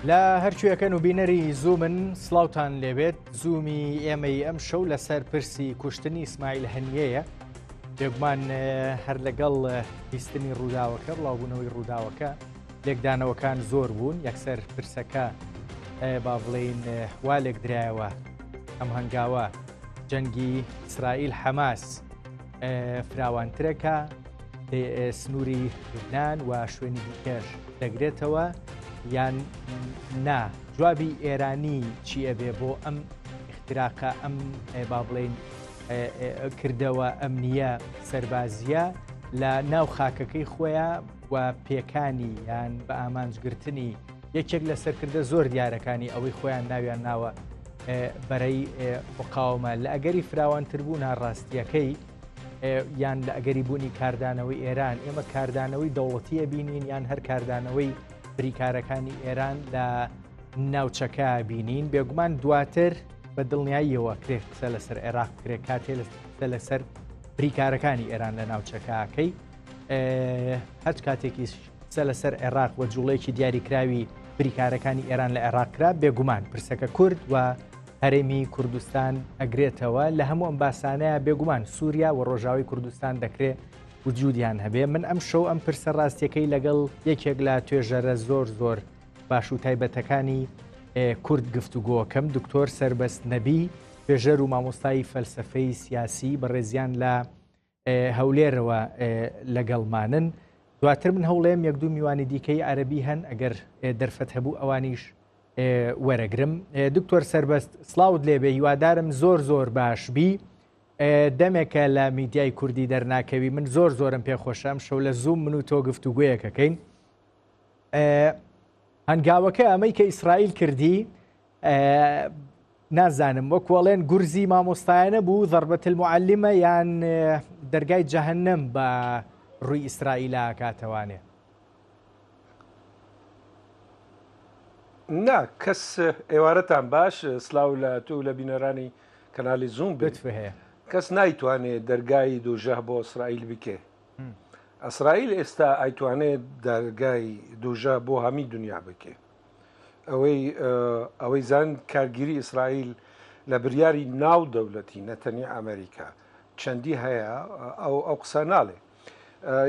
لا هەرچوویەکەن و بینەری زوومن سڵاوتان لێبێت زوومی ئێمەی ئەم شەو لەسەر پرسی کوشتنی ئیسماعیل هەنیەیە بێگومان هەر لەگەڵ بیستنی ڕووداوەکە بڵاوبوونەوەی ڕووداوەکە لێکدانەوەکان زۆر بوون یەکسەر پرسەکە با بڵێین وا لێک درایەوە ئەم هەنگاوە جەنگی ئیسرائیل حەماس فراوانترەکە سنووری لوبنان و شوێنی دیکەش دەگرێتەوە یان نا جوابی ئێرانی چیە بێ بۆ ئەم اختراقە ئەم با بڵێن کردەوە ئەمنیە سەربازیە لە ناو خاکەکەی خۆیان و پێکانی یان بە ئامانجگرتنی یەکێک لە سەرکردە زۆر دیارەکانی ئەوەی خۆیان ناویان ناوە بەرەی مقاومە لە ئەگەری فراوانتر بوون ڕاستیەکەی یان لە ئەگەری بوونی کاردانەوەی ئێران ئێمە کاردانەوەی دەوڵەتیە بینین یان هەر کاردانەوەی بریکارەکانی ئێران لە ناوچەکە بینین بێگومان دواتر بە دڵنیاییەوە کرێت قسە لەسەر عێراق کرێت کاتێ لەسەر بریکارەکانی ئێران لە ناوچەکەکەی هەچ کاتێکی قسە لەسەر عێراق وە جوڵەیەکی دیاریکراوی بریکارەکانی ئێران لە عێراقرا بێگومان پرسەکە کورد و هەرێمی کوردستان ئەگرێتەوە لە هەموو ئەم باسانەیە بێگومان سووریا و ڕۆژاوی کوردستان دەکرێت وجودیان هەبێ من ئەم شەو ئەم پرسە ڕاستیەکەی لەگەڵ یەکێک لە توێژەرە زۆر باش و تایبەتەکانی کورد گفتوگۆکەم دکتۆر سەربەست نەبی توێژەر و مامۆستایی فەلسەفەی سیاسی بەڕێزیان لە هەولێرەوە لەگەڵمانن دواتر من هەوڵێم یەک دوو میوانی دیکەی عەرەبی هەن ئەگەر دەرفەت هەبوو ئەوانیش وەرەگرم دکتۆر سەربەست سڵاوت لێبێ هیوادارم زۆر باشبی دەمێکە لە میدیای کوردی دەرناکەوی من زۆرم پێخۆشەم شەو لە زوم من و تۆ گفتوگویەکەکەین هەنگاوەکە ئەمەی کە ئیسرائیل کردی نازانم وەکوەڵێن گورزی مامۆستایانە بوو ضەربەت المعەلیمە یان دەرگای جەهەنەم بە ڕووی ئیسرائیلا کاتەوانێ نا کەس ئێوارەتان باش سلااو لە تو لە بینەرانی کەنالی زوم بتف هەیە کەس نایتوانێت دەرگای دووژە بۆ ئیسرائیل بکێ ئیسرائیل ئێستا ئایتوانێت دەرگای دووژە بۆ هەمی دنیا بکێ ئەوەی زان کارگیری ئیسرائیل لە بریاری ناو دەوڵەتی نەتەنی ئەمریکا چەندی هەیە ئەو قسە ناڵێ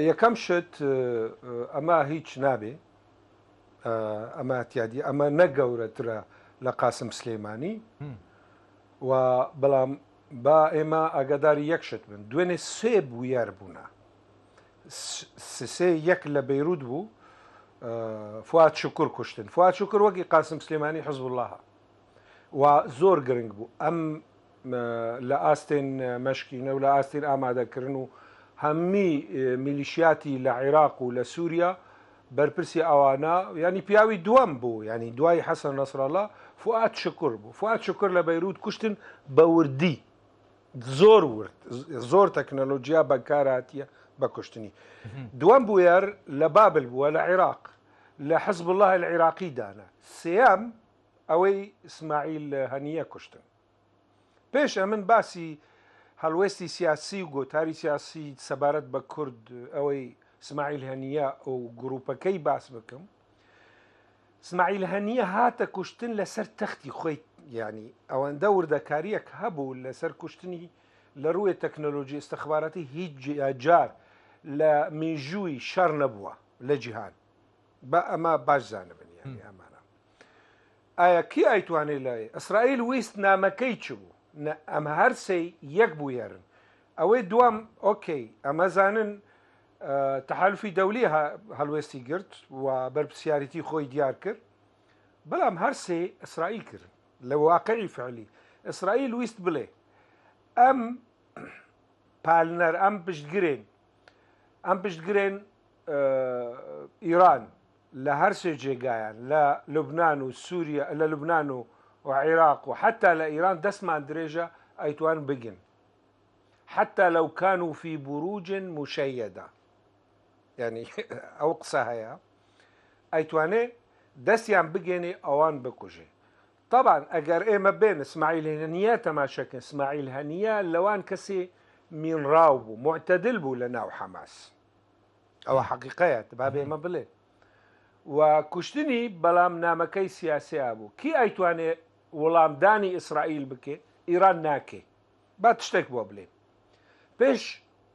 یەکەم شت ئەمە هیچ نابێ ئەمە تیادی ئەمە نەگەورەترە لە قاسم سلێمانی و بەڵام با ئێمە ئاگاداری یەکشت بن دوێنێ سێ بویار بوونە سێ یەک لە بەیروود بوو فواد شکر کوشتن فواد شکر وەکی قاسم سلێمانی حزب الله و زۆر گرنگ بوو ئەم لە ئاستێن مەشکینە و لە ئاستێن ئامادەکردن و هەممی میلیشیاتی لە عێراق و لە سووریا بەرپرسی ئەوانە ینی پیاوی دووەم بوو ینی دوای حەسەن نەسڕەڵڵا فواد شکر بوو فواد شکر لە بەیروود کوشتن بە وردی زۆر تەکنەلۆژیا بەکارهاتیە بە کوشتنی دووەم بوویار لە بابل بووە لە عێراق لە حزب الله العێراقی دانا سێام ئەوەی ئیسماعیل هەنیە کوشتن پێش ئەمن باسی هەڵوێستی سیاسی و گۆتاری سیاسی سەبارەت بە کورد ئەوەی ئیسماعیل هەنیە ئەو گروپەکەی باس بکەم ئیسماعیل هەنیە هاتە کوشتن لەسەر تەختی خۆی ینی ئەوەندە وردەکاریەک هەبوو لەسەر کوشتنی لە ڕووی تەکنەلۆژی ئستەخباراتی هیچ جار لە مێژووی شەڕ نەبووە لە جیهان بە ئەمە باش زانبن یانی ئەمانە ئایا کی ئایتوانێت لای ئیسرائیل ویست نامەکەی چ بوو ئەمە هەرسەی یەک بوو یارن ئەوەی دوام ئۆکەی ئەمە زانن تەحالفی دەولی هەڵوێستی گرت و بەرپرسیارەتی خۆی دیار کرد بەڵام هەرسێ ئیسرائیل کرد لە واقعی فعلی ئیسرائیل ویست بڵێ ئەم پالنەر ئەم پشتگرێن ئیران لە هەرسێ جێگایان لە لوبنان و سووریا لە لوبنان و عێراق و حتا لە ئیران دەستمان درێژە ئەیتوان بگن حتى لو كانوا في بروج مشيدة يعني أو قصة أيتواني دسيان بجيني أوان بكوجي طبعا أجر إيه ما بين إسماعيل هنية تماشك إسماعيل هنية لوان كسي من راوبو معتدل بو لنا وحماس أو حقيقيات بابي ما بلي و کوشتنی بەڵام نامەکەی سیاسیا بوو کی ئەیتوانێت وەڵامدانی ئیسرائیل بکێ ئیران ناکێ با تشتێک بۆ بڵێ پێش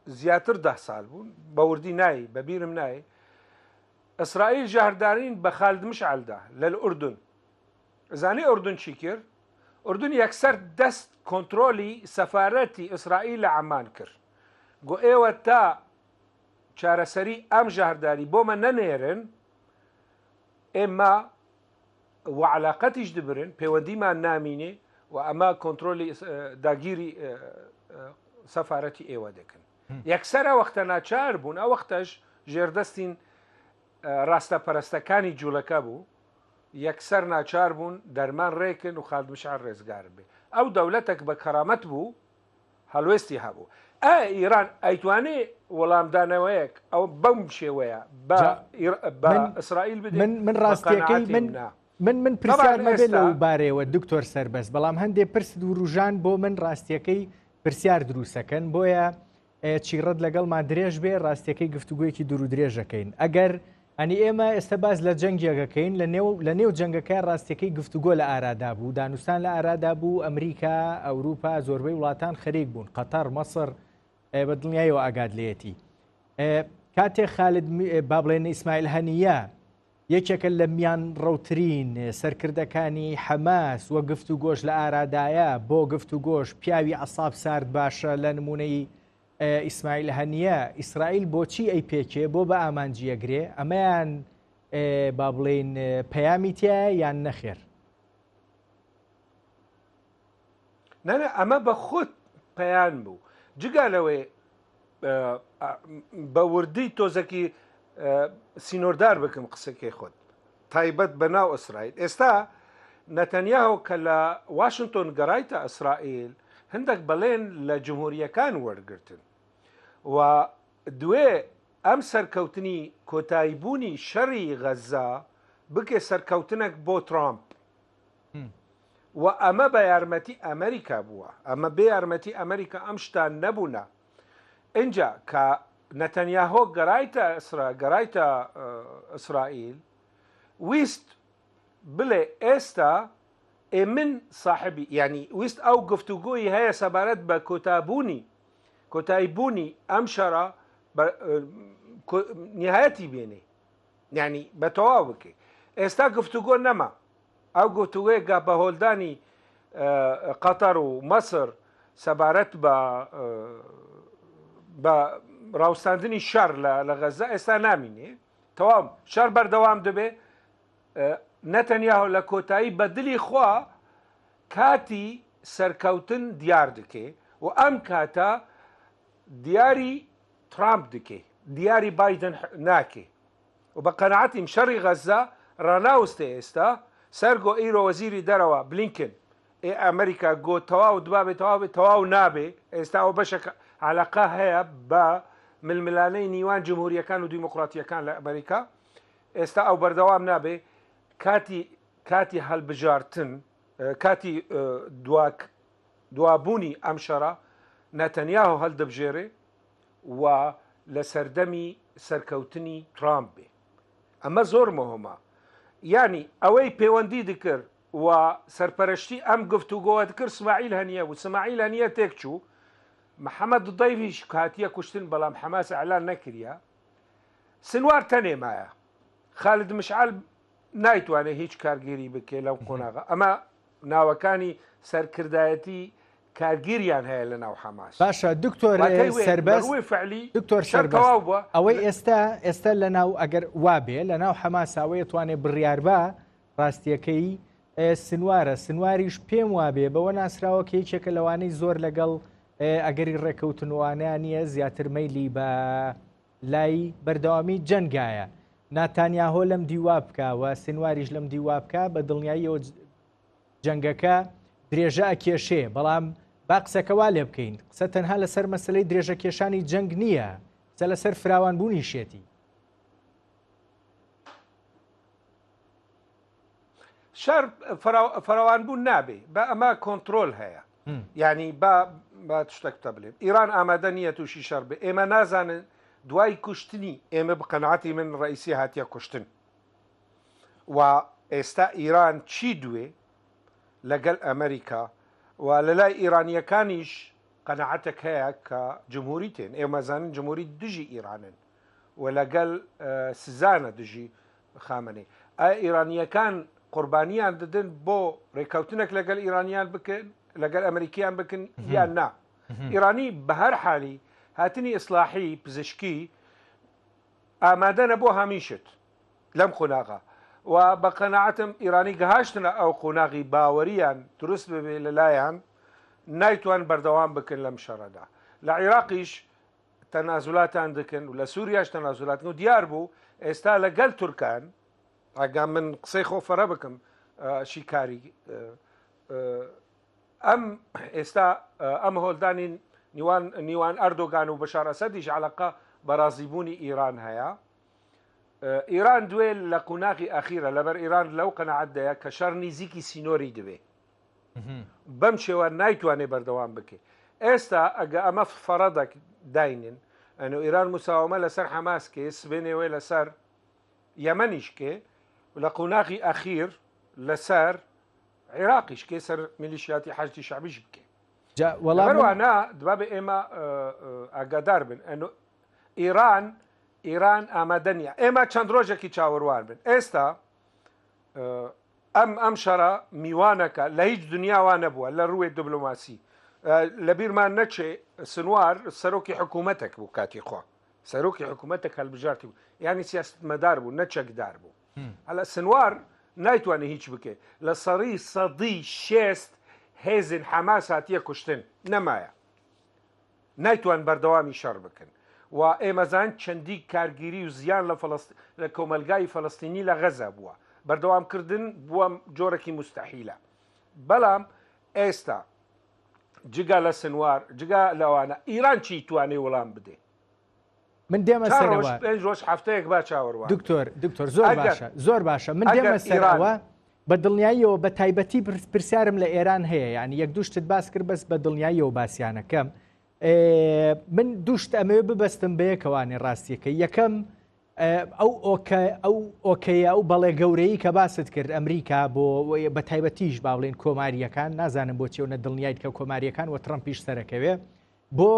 زیاتر 10 ساڵ بوون بەوردی نایی بەبیرم نایە ئیسرائیل ژاهردارین بە خالد مشعلدا لە ئوردن زانی ئوردن چی کرد ئوردن یەکسەر دەست کۆنتترۆلی سەفارەتی ئیسرائیل لە عەمان کرد گۆ ئێوە تا چارەسەری ئەم ژاهرداری بۆمە نەنێرن ئێمە وعلاقەتیش دبرن پەیوەندیمان نامینێ و ئەمە کۆنتترۆلی داگیری سەفارەتی ئێوە دەکەن یەکسەر وەختە ناچار بوون ئەو وەختەش ژێردەستین ڕاستەپەرستەکانی جوولەکە بوو یەکسەر ناچار بوون دەرمان ڕێکن و خالد مشعل ڕێزگار بێ ئەو دەولەتێک بە کەرامەت بوو هەڵوێستی هەبوو ئیران ئەیتوانێ وەڵامدانەوەیەک ئەو بەم شێوەیە بە ئیسرائیل بدێت من ڕاستیەکەی من پرسیار مەبێت لەو بارەیەوە دکتۆر سەربەست بەڵام هەندێک پرس دووروژان بۆ من ڕاستیەکەی پرسیار دروستەکەن بۆیە چیڕەت لەگەڵمان درێژ بێ ڕاستیەکەی گفتوگویەکی دوور و درێژەکەین ئەگەر ئەنی ئێمە ئێستا باز لە جەنگێکەکەین لە نێو جەنگەکە ڕاستیەکەی گفتوگۆ لە ئارادا بوو دانوستان لە ئارادا بوو ئەمریکا ئەوروپا زۆربەی وڵاتان خەریک بوون قەتەر مەسر بە دڵنیایەوە ئاگادلێتی کاتێک خالد با بڵێنە ئیسماعیل هەنیە یەکێکە لە میان ڕەوترین سەرکردەکانی حەماس وە گفتوگۆش لە ئارادایە بۆ گفتوگۆش پیاوی عەساب سارد باشە لە نمونەی ئیسماعیل هەنیە ئیسرائیل بۆچی ئەی پێکێ بۆ بە ئامانجیەگرێ ئەمەیان با بڵێن پەیامی تایە یان نەخێر نانە ئەمە بە خۆت پەیان بوو جگالەوەی بە وردی تۆزەکی سینۆردار بکەم قسەکەی خۆت تایبەت بە ناو ئیسرائیل ئێستا نەتەنیاهو کە لە واشنگتۆن گەڕایتە ئیسرائیل هەندێک بەڵێن لە جمهوریەکان وەرگرتن و دوێ ئەم سەرکەوتنی کۆتاییبوونی شەڕی غەزا بکێ سەرکەوتنێک بۆ ترامپ و ئەمە بە یارمەتی ئەمریکا بووە ئەمە بێ یارمەتی ئەمریکا ئەم شتان نەبوونا اینجا کە نەتەنیاهۆ گەڕایتە ئیسرائیل ویست بڵێ ئێستا من صاحبی ینی ویست ئەو گفتوگۆی هەیە سەبارەت بە کۆتاییبوونی ئەم شەڕە نهایەتی بێنێ ینی بە تەواو بکەی ئێستا گفتوگۆ نەما ئەو گفتوگۆیەکە بە هۆلدانی قەتەر و مەسر سەبارەت بە ڕاوستاندنی شەڕ لە غەزا ئێستا نامینێ تەواو شەڕ بەردەوام دەبێ نەتەنیاهۆ لە کۆتایی بە دلی خوا کاتی سەرکەوتن دیار دکێ و ئەم کاتە دیاری ترامپ دکێ دیاری بایدن ناکێ و بە قەنەعەتیم شەڕی غەزا ڕناوستێ ئێستا سەرگۆ ئیرۆ وەزیری دەرەوە بلینکن ئەمریکا گۆ تەواو دبابێ تەواو نابێ ئێستا ئەو بەشەکە عەلاقە هەیە بە ململانەی نیوان جمهوریەکان و دیموقراتیەکان لە ئەمریکا ئێستا ئەو بەردەوام نابێ کاتی هەڵبژارتن کاتی دوابوونی ئەم شەڕە نەتەنیاهۆ هەڵدەبژێرێ و لە سەردەمی سەرکەوتنی ترامپ بێ ئەمە زۆر مهمە ینی ئەوەی پەیوەندی دکرد و سەرپەرشتی ئەم گفتوگۆوە دکرد سماعیل هەنیە و سماعیل هەنیە تێک چوو محەممەد دەیڤیش کاتیە کوشتن بەڵام حەماس ئەعلان نەکردە سنوار تەنێمایە خالد مشعل نایتوانێت هیچ کارگیری بکێ لەو قۆناغا ئەمە ناوەکانی سەرکردایەتی کارگیریان هەیە لە ناو حەماس باشە دکتۆر سەربەست دکتۆر سەربەست ئەوەی ئێستا لە ناو ئەگەر وابێ لە ناو حەماساوەیە توانێت بڕیار بە ڕاستیەکەی سنوارە سنواریش پێم وابێ بەوە ناسراوە کە یەکێکە لەوانەی زۆر لەگەڵ ئەگەری ڕێکەوتنوانیان نیە زیاتر مەیلی بە لای بەردەوامی جەنگایە ناتانیاهۆ لەم دیوا بکەوە سنواریش لەم دیوا بکە بە دڵنیاییەوە جەنگەکە درێژە ئەکێشێ بەڵام با قسەکەوا لێ بکەین قسە تەنها لەسەر مەسلەی درێژە کێشانی جەنگ نییە قسە لەسەر فراوانبوونی شێتی شەر فراوانبوون نابێ بە ئەمە کۆنتترۆل هەیە ینی با تشتێکتە بڵێن ئیران ئامادە نییە تووشی شەر بێ ئێمە نازانن دوای کوشتنی ئێمە بقەنەعەتی من ڕئیسی هاتیە کوشتن و ئێستا ئیران چی دوێ لەگەڵ ئەمریکا و لە لای ئیرانیەکانیش قەنەعەتێک هەیە کە جمهوری تێن ئێمە زانن جمهوری دژی ئیرانن و لەگەڵ سزانە دژی خامنەی ئیرانیەکان قوربانیان دەدن بۆ ڕێککەوتنێک لەگەڵ ئیرانیان بکەن لەگەڵ ئەمریکیان بکەن یان نا ئیرانی بە هەر حالی هاتنی ئیسلاحی پزیشکی ئامادەنە بۆ هەمیشت لەم قۆناغا و بە قەنەعەتم ئیرانی گەهاشتنە ئەو قۆناغی باوەریان دروست ببێ لەلایەن نایتوان بەردەوام بکەن لەم شەڕەدا لە عێراقیش تەنازولاتان دەکەن و لە سووریاش تەنازولاتن و دیار بوو ئێستا لەگەڵ تورکان ئەگەم من قسەی خۆفەرە بکەم شیکاری ئەم ئێستا ئەم هۆلدانی نیوان ئەردۆگان و بەشار ئەسەدیش عەلاقە بەڕازیبوونی ئیران هەیە ئیران دوێ لە قۆناغی ئەخیرە لەبەر ئیران لەو قەنەعەتدایە کە شەڕ نزیکی سینۆری دەبێ بەم شێوە نایتوانێ بەردەوام بکێ ئێستا ئەگە ئەمە فەرەدەک داینن ئەنو ئیران مساومە لەسەر حەماس کێ سبێنێوێ لەسەر یەمەنیش کێ لە قۆناغی ئەخیر لەسەر عێراقیش کێ سەر میلیشیاتی حەشتی شعبیش بکێ وەڵامانە دبا بە ئێمە ئاگادار بن ئەنو ئیران ئامادەنیە ئێمە چەند ڕۆژێکی چاوەڕوان بن ئێستا ئەم شەڕە میوانەکە لە هیچ دنیاوان نەبووە لە ڕووی دیبلۆماسی لە بیرمان نەچێ سنوار سەرۆکی حکوومەتێک بوو کاتی خوا سەرۆکی حکوومەتێک هەڵبژارتی بوو یعنی سیاستمەدار بوو نەچەکدار بوو هەڵە سنوار نایتوانێت هیچ بکێ لە سەری سەدی شێست هێزن حەماس هاتیە کوشتن نەمایە نایتوان بەردەوامی شەڕ بکەن و ئێمەزان چەندی کارگیری و زیان لە کۆمەلگای فەڵەستینی لە غەزە بووە بەردەوامکردن بووە جۆرەی مستەحیلە بەڵام ئێستا جگا لە سنوار جگا لەوانە ئیران چی توانێ وەڵام بدێ من دێمە سەرەوە پێنج ڕۆژ هەفتەیەک با چاوەڕوان دکتۆر زۆر باشە من دێمە سەرەوە بە دڵنیاییەوە بە تایبەتی پرسیارم لە ئێران هەیە یعنی یەک دووشتت باس کرد بەس بە دڵنیاییەوە باسییانەکەم من دووشت ئەمەوێ ببەستم بە یەکەوانی ڕاستیەکە یەکەم ئەو ئۆکەیە ئەو بەڵێ گەورەی کە باست کرد ئەمریکا بۆ بە تایبەتیش با بڵێن کۆماریەکان نازانم بۆ چێونە دڵنیایت کە کۆماریەکان و ترەمپیش سەرەکەوێ بۆ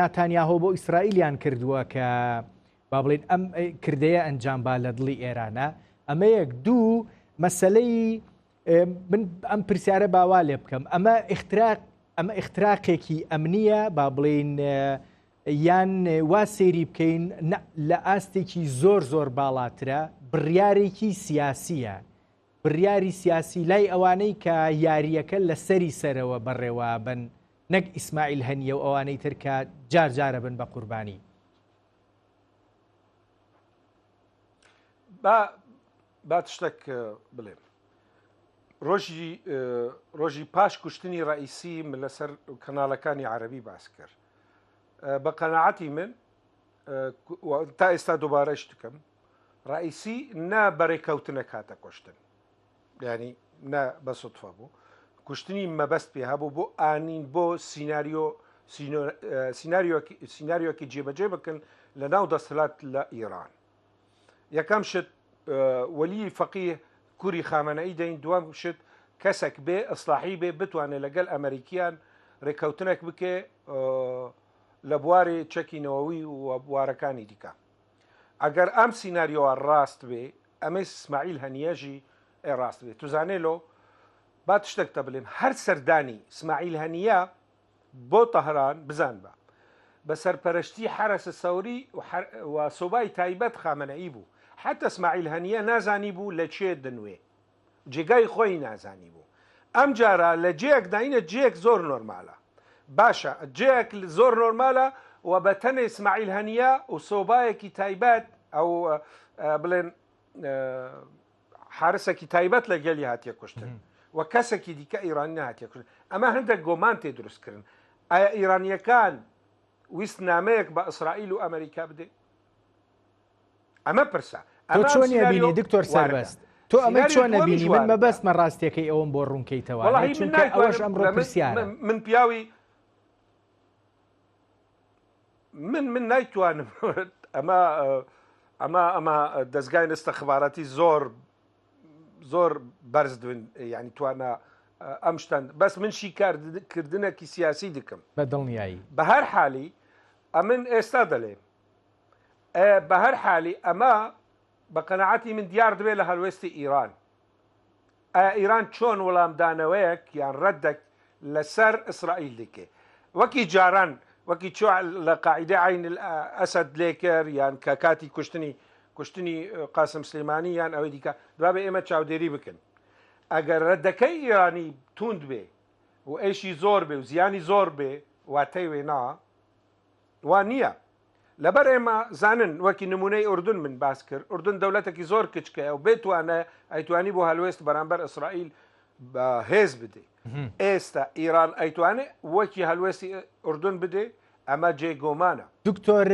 ناتانیاهۆ بۆ ئیسرائیلیان کردووە کە با بڵێن ئەم کردەیە ئەنجام با لە دڵی ئێرانە ئەمە یەک دوو مەسەلەی من ئەم پرسیارە باوا لێ بکەم ئەمە ئیختراقێکی ئەمنیە با بڵێن یان وا سێری بکەین لە ئاستێکی زۆر باڵاترە بڕیارێکی سیاسیە بڕیاری سیاسی لای ئەوانەی کە یاریەکە لە سەری سەرەوە بەڕێوە بن نەک ئیسماعیل هەنیە و ئەوانەی ترکە جارجارە بن بە قوربانی با تشتێک بڵێم ڕۆژی پاش کوشتنی ڕئیسی من لەسەر کەناڵەکانی عەرەبی باس کرد بە قەنەعەتی من تا ئێستا دووبارەش دکەم ڕئیسی نا بەڕێکەوتنە کاتە کوشتن ینی نا بە سوتفە بوو کوشتنی مەبەست پێ هەبوو بۆ ئانین بۆ سیناریۆکی جێبەجێ بکەن لە ناو دەسەڵات لە ئیران یەکەم شت وەلی فەقیه کوری خامنەئی دەین دوام شت کەسێک بێ ئەسلاحی بێ بتوانێت لەگەڵ ئەمریکیان ڕێکەوتنێک بکێ لە بواری چەکینەوەوی و بوارەکانی دیکە ئەگەر ئەم سیناریۆوە ڕاست بێ ئەمە ئیسماعیل هەنیەژی ڕاست بێت توزانێلۆ با تشتێکتە بڵێم هەر سەردانی ئیسماعیل هەنیە بۆ تەهران بزان بە بە سەرپەرشتی حرەسە سەوری و سۆبای تایبەت خامنەئی بوو حتى ئیسماعیل هەنیە نازانی بوو لە چێ دنوێ جێگای خۆی نازانی بوو ئەم جارە لە جێک داینە جێک زۆر نۆرمالە باشە جێک زۆر نۆرمالە و بە تەنە ئیسماعیل هەنیە و سۆبایەکی تایبەت ئەو بڵێن حارسێکی تایبەت لە گەلی هاتیە کوشتن و کەسێکی دیکە ئیرانی نهاتیە کوشتن ئەمە هەندێک گۆمان تێ دروستکردن ئایا ئیرانیەکان ویست نامەیەک بە ئیسرائیل و ئەمریکا بدێ ئەمە پرسە تۆ چۆن بینی دکتۆر سەربەست تۆ ئەمە چۆن نەبینی من مەبەستمە ڕاستیەکەی ئەوم بۆ ڕوونکەیتەوە چونکە ئەوەش ئەمڕۆ پرسیارە من پیاوی من نایتوانم ئەمە دەستگای ئستەخباراتی زۆر زۆر بەرز ینی توانە ئەمشتان بەس من شیکاردنێکی سیاسی دکم بە دڵنیایی بە هەر حالی ئەمن ئێستا دەڵێم بە هەر حالی ئەمە بە قەنەعەتی من دیار دەبێت لە هەلوێستی ئیران ئیران چۆن وەڵامدانەوەیەک یان ڕەدێک لەسەر ئیسرائیل دکێ وەکی جاران وەکی چۆ لە قاعدە عین ئەسد لێکرد یان کە کاتی کوشتنی قاسم سلێمانی یان ئەوەی دیکە دوابێ ئێمە چاودێری بکەن ئەگەر ڕەدەکەی ئیرانی توند بێ و ئێشی زۆر بێ و زیانی زۆر بێ واتەی وێنا وان نییە لەبەر ئێمە زانن وەکی نمونەی ئوردن من باس کرد ئوردن دەوڵەتێکی زۆر کچکە و بێتوانە ئەیتوانی بۆ هەلوێست بەرامبەر ئیسرائیل بە هێز بدێ ئێستا ئیران ئەیتوانێت وەکی هەلوێستی ئوردن بدێ ئەمە جێگۆمانە دکتۆر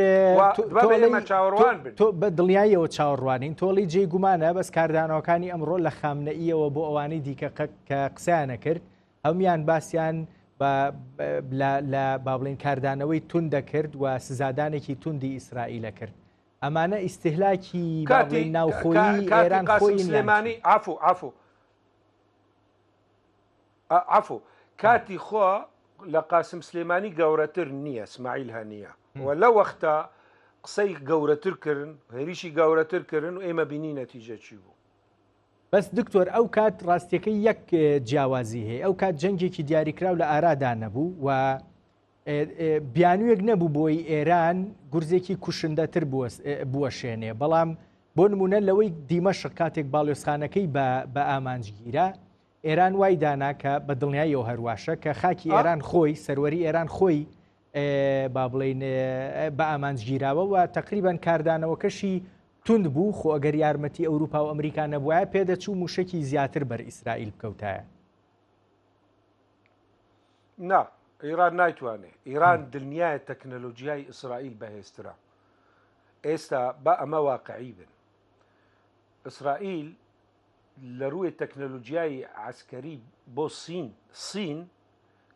ئێمە چاوەڕوان بن تۆ بە دڵنیاییەوە چاوەڕوانین تۆڵی جێگومانە بەس کاردانەوەکانی ئەمڕۆ لە خامنەئیەوە بۆ ئەوانەی دیکە کە قسەیانە کرد هەمویان باسییان لە با بڵێن کاردانەوەی تون دەکرد و سزادانێکی توندی ئیسرائیلە کرد ئەمانە ئیستهلاکی ناوخۆیی ئێران خۆی سلێمانی عفو کاتی خۆ لە قاسم سلێمانی گەورەتر نییە اسماعیل هەنیە و لە وەختە قسەی گەورەتر کردن هێریشی گەورەتر کردن و ئێمە بینی نەتیجە چی بوو بەس دکتۆر ئەو کات ڕاستیەکەی یەک جیاوازی هەیە ئەو کات جەنگێکی دیاریکراو لە ئارادا نەبوو و بیانوویەک نەبوو بۆی ئێران گورزێکی کوشندەتر بوەشێنێ بەڵام بۆ نمونە لەوەی دیمەشق کاتێک باڵێۆسخانەکەی بە ئامانجگیرە ئێران وای دانا کە بە دڵنیاییەوە هەرواشە کە خاکی ئێران خۆی سەروەری ئێران خۆی با بڵێن بە ئامانجگیراوە و تقریبان کاردانەوەکەشی تند بوو خۆ ئەگەر یارمەتی ئەوروپا و ئەمریکا نەبووایە پێدەچوو موشکی زیاتر بەر ئیسرائیل بکەوتایە نا ئیران نایتوانێت ئیران دڵنیایە تەکنەلۆژیای ئیسرائیل بەهێزترە ئێستا بە ئەمە واقعی بن ئیسرائیل لە ڕووی تەکنەلۆژیای عسکەری بۆ سین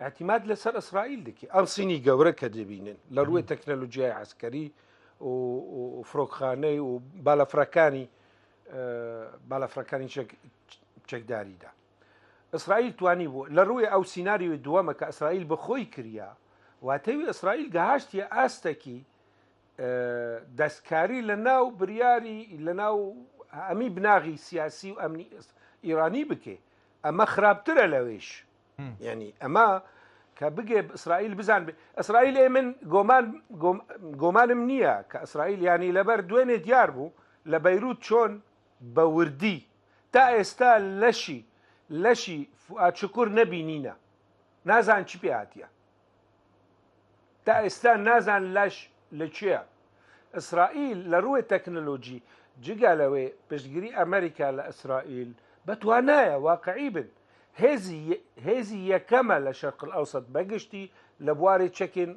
احتیماد لەسەر ئیسرائیل دەکێ ئەم سینی گەورە کە دەبینن لە ڕووی تەکنەلۆژیای عسکەری و فرۆکخانەی و بالەفرەکانی چەکداریدا ئیسرائیل توانی بوو لە ڕووی ئەو سیناریوی دووەمە کە ئیسرائیل بەخۆی کردیا واتەوی ئیسرائیل گەهاشتیە ئاستێکی دەستکاری لە ناو بریاری لە ناو ئەمی بناغی سیاسی و ئەمنی ئیرانی بکێ ئەمە خراپترە لەوێش یعنی ئەمە کە بگێ ئیسرائیل بزان ئیسرائیل من گۆمانم نییە کە ئیسرائیل ینی لەبەر دوێنێ دیار بوو لە بەیروت چۆن بە وردی تا ئێستا لەشی فواد شکوور نەبینینە نازان چی پێ هاتیە تا ئێستا نازان لەش لەکوێیە ئیسرائیل لە ڕووی تەکنەلۆژی جگە لەوێ پشتگیری ئەمریکا لە ئیسرائیل بەتوانایە واقعی بن هێزی یەکەمە لە شەرق ئەوسەد بەگشتی لە بواری چەکین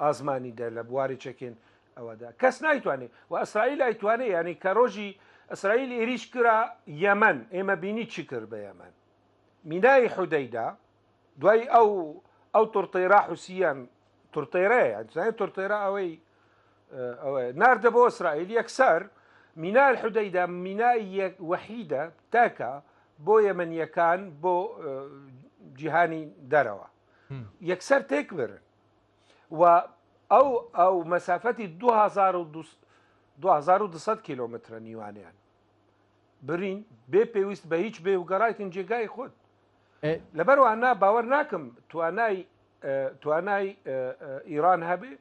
ئازمانیدا لە بواری چەکین ئەوەدا کەس نایتوانێت و ئیسرائیل ئایتوانێت ینی کە ڕۆژی ئیسرائیل ئێریش کرا یەمەن ئێمە بینی چی کرد بە یەمەن مینای حودەیدا دوای ئەو تورتێرا حوسیان تورتێرەیە تورتێرا ئەوەی ناردە بۆ ئیسرائیل یەکسەر مینای حودەیدا مینای وەحیدە تاکە بۆ یەمەنیەکان بۆ جیهانی دەرەوە یەکسەر تێک برن و ئەو مەسافەتی 2200 کیلۆمترە نیوانیان برین بێ پێویست بە هیچ بێ و گەڕایتن جێگای خۆت لەبەروانە باوەڕ ناکەم توانای ئیران هەبێ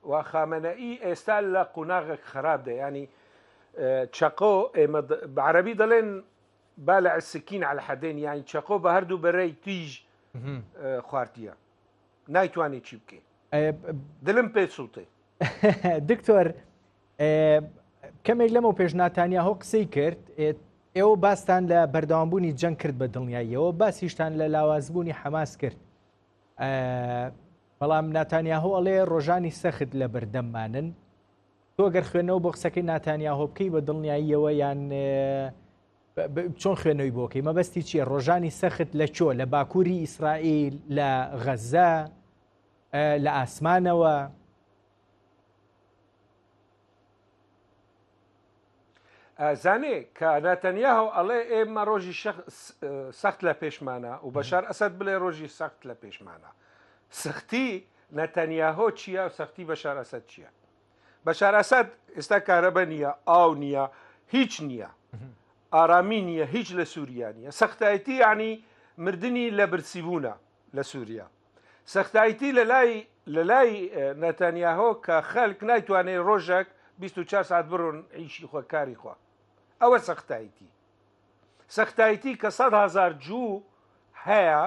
و خامنەئی ئێستا لە قوناغێک خراپدە ینی چەقۆ ئێمە بەعەرەبی دەڵێن با لە السکین على الحدين یانی چەقۆ بە هەردوو بەرەی تیژ خواردیە نایتوانێت چی بکەیت دلم پێ سوڵتێ دکتۆر کەمێک لەمە پێش ناتانیاهۆ قسەی کرد ئێوە باستان لە بەردەوامبوونی جەنگ کرد بە دڵنیاییەوە باسیشتان لە لاوازبوونی حەماس کرد بەڵام ناتانیاهۆ ئەڵێ ڕۆژانی سەخت لە بەردەممانن تۆ گەر خوێنەوە بۆ قسەکەی ناتانیاهۆ بکەی بە دڵنیاییەوە یان چۆن خوێنەوەی بۆکەی مەبەستی چییە ڕۆژانی سەخت لە چۆ لە باکووری ئیسرائیل لە غەزە لە ئاسمانەوە زانێ کە نەتەنیاهو ئەڵێ ئێمە ڕۆژی سەخت لە پێشمانە و بەشار ئەسەد بڵێ ڕۆژی سەخت لە پێشمانە. سختی نەتەنیاهۆ چییە و سەختی بەشار ئەسەد چییە؟ بەشار ئەسەد ئێستا کارەبە نییە، ئاو نییە، هیچ نییە، ئارامی نییە، هیچ لە سووریا نیە. سەختایەتی یعنی مردنی لە برسیبوونە لە سووریا. سەختایەتی لە لای نەتەنیاهۆ کە خەڵک نایتوانێت ڕۆژێک 24 ساعت بڕۆن عیشی خۆ کاری خوا. ئەوە سەختایەتی. سەختایەتی کە 100,000 جوو هەیە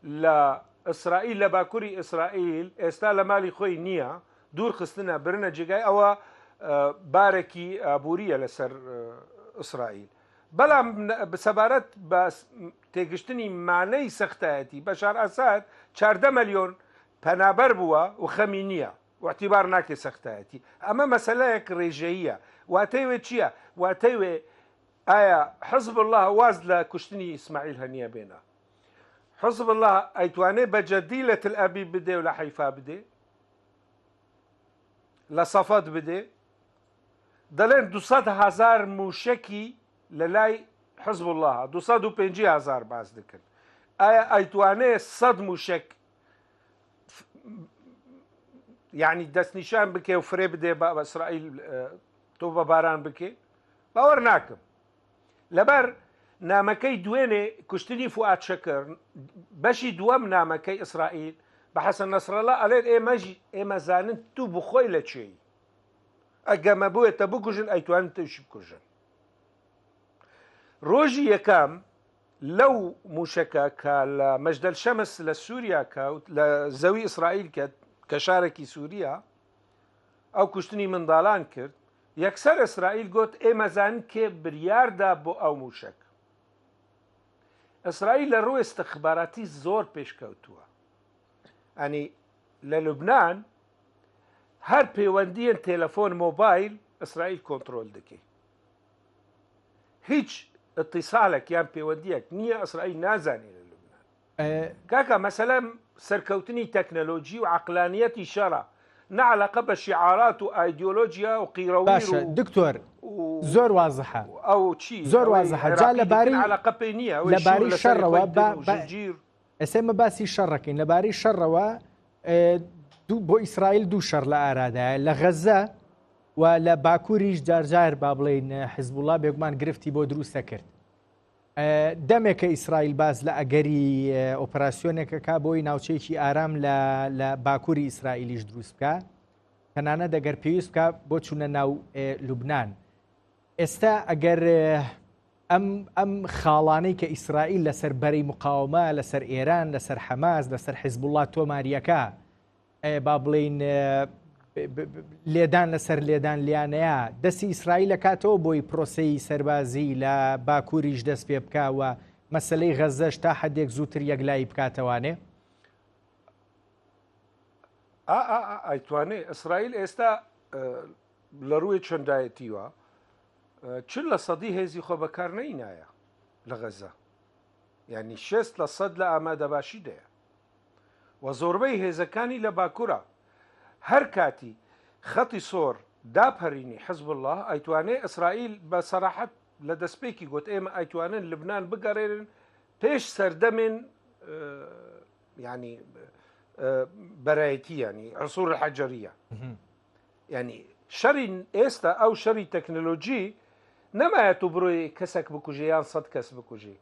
لە ئیسرائیل لە باکووری ئیسرائیل ئێستا لە مالی خۆی نییە، دوور خستنە برنە جێگای ئەوە بارێکی ئابووریە لەسەر ئیسرائیل. بەڵام بسەبارەت بە تێگشتنی مانەی سەختایەتی بەشار ئەساد 14 مەلیۆن پەنابەر بووە و خەمی نییە واعتیبار ناکێ سەختایەتی. ئەمە مەسەلەیەک ڕێژەییە. واتەیوێ چییە؟ واتەیوێ ئایا حزب الله واز لە کوشتنی ئیسماعیل هەنیە بێنە؟ حزب الله ئەیتوانێت بەجەدی لە تل ئەبیب بدێ و لە حەیفا بدێ، لە سەفەد بدێ؟ دەڵێن 200,000 موشکی لە لای حزب الله 250,000 باز دەکرد. ئایا ئەیتوانێت 100 موشک یعنی دەستنیشان بکێ و فرێ بدێ بە ئیسرائیل تۆ بە باران بکێ؟ باوەڕ ناکەم. لەبەر نامەکەی دوێنێ کوشتنی فواد شەکر بەشی دووەم نامەکەی ئیسرائیل بە حەسەن نەسڕەڵڵا ئەڵێن ئێمە زانن تو بخۆی لە چێی، ئەگەمە بوێتە بکوژن ئەیتوانن تۆشی بکوژن. ڕۆژی یەکەم لەو موشەکە کە لە مەجدەل شەمس لە سووریا کەوت لە زەوی ئیسرائیل کە شارێکی سووریا ئەو کوشتنی منداڵان کرد، یەکسەر ئیسرائیل گوت ئێمە زانن کێ بریاردا بۆ ئەو موشک. ئیسرائیل لە ڕووی استخباراتی زۆر پێشکەوتووە. ئەنی لە لوبنان هەر پەیوەندیان تێلەفۆن مۆبایل ئیسرائیل کۆنتڕۆل دەکەی. هیچ اتصالێک یان پەیوەندیەک نییە ئیسرائیل نازانێت لە لوبنان. کاکە مەسەلەن سەرکەوتنی تەکنەلۆجی و عەقلانیەتی شەڕە، نەعەلاقە بە شیعارات و ئایدیۆلۆجیا و قیرەویر و دکتۆر زۆر وازحە ئەو چی زۆر وازحە. جا لەبارەی عەلاقە پێی نییە لەبارەی شەڕەوە ئێسێمە باسی شەڕەکەین. لەبارەی شەڕەوە بۆ ئیسرائیل دوو شەڕ لە ئارادایە، لە غەزە و لە باکووریش جارجار با بڵێن حیزب الله بێگومان گرفتی بۆ دروستە کرد. دەمێکە ئیسرائیل باز لە ئەگەری ئۆپەراسیۆنێکە کا بۆی ناوچەیەکی ئارام لە باکووری ئیسرائیلیش دروست بکە، تەنانە دەگەر پێویست بکە بۆ چوونە ناو لوبنان. ئێستا ئەگەر ئەم خاڵانەی کە ئیسرائیل لەسەر بەرەی مقاومە لەسەر ئێران لەسەر حەماس لەسەر حیزب الله تۆماریەکە با بڵێن لێدان لەسەر لێدان لیانەیە دەستی ئیسرائیل دەکاتەوە بۆی پرۆسەی سەربازی لە باکووریش دەست پێ بکەوە مەسلەی غەزەش تا حدێک زووتر یەکلایی بکاتەوانێ؟ ئەیتوانێ. ئیسرائیل ئێستا لە ڕووی چەندایەتیوە 40% هێزی خۆ بەکار نەینایە لە غەزە، یعنی 60% لە ئامادەباشی دەیە و زۆربەی هێزەکانی لە باکوورە. هەر کاتی خەتی سۆر داپەرینی حزب الله ئەیتوانێ ئیسرائیل بە سەراحەت لە دەستپێکی گوت ئێمە ئەیتوانن لبنان بگەڕێنن پێش سەردەمێن ینی بەرایەتی ینی عسوور الحەجەریە. ینی شەڕی ئێستا ئەو شەڕی تەکنەلۆجی نەمایە تو بڕۆی کەسێک بکوژێ یان 100 کەس بکوژێ.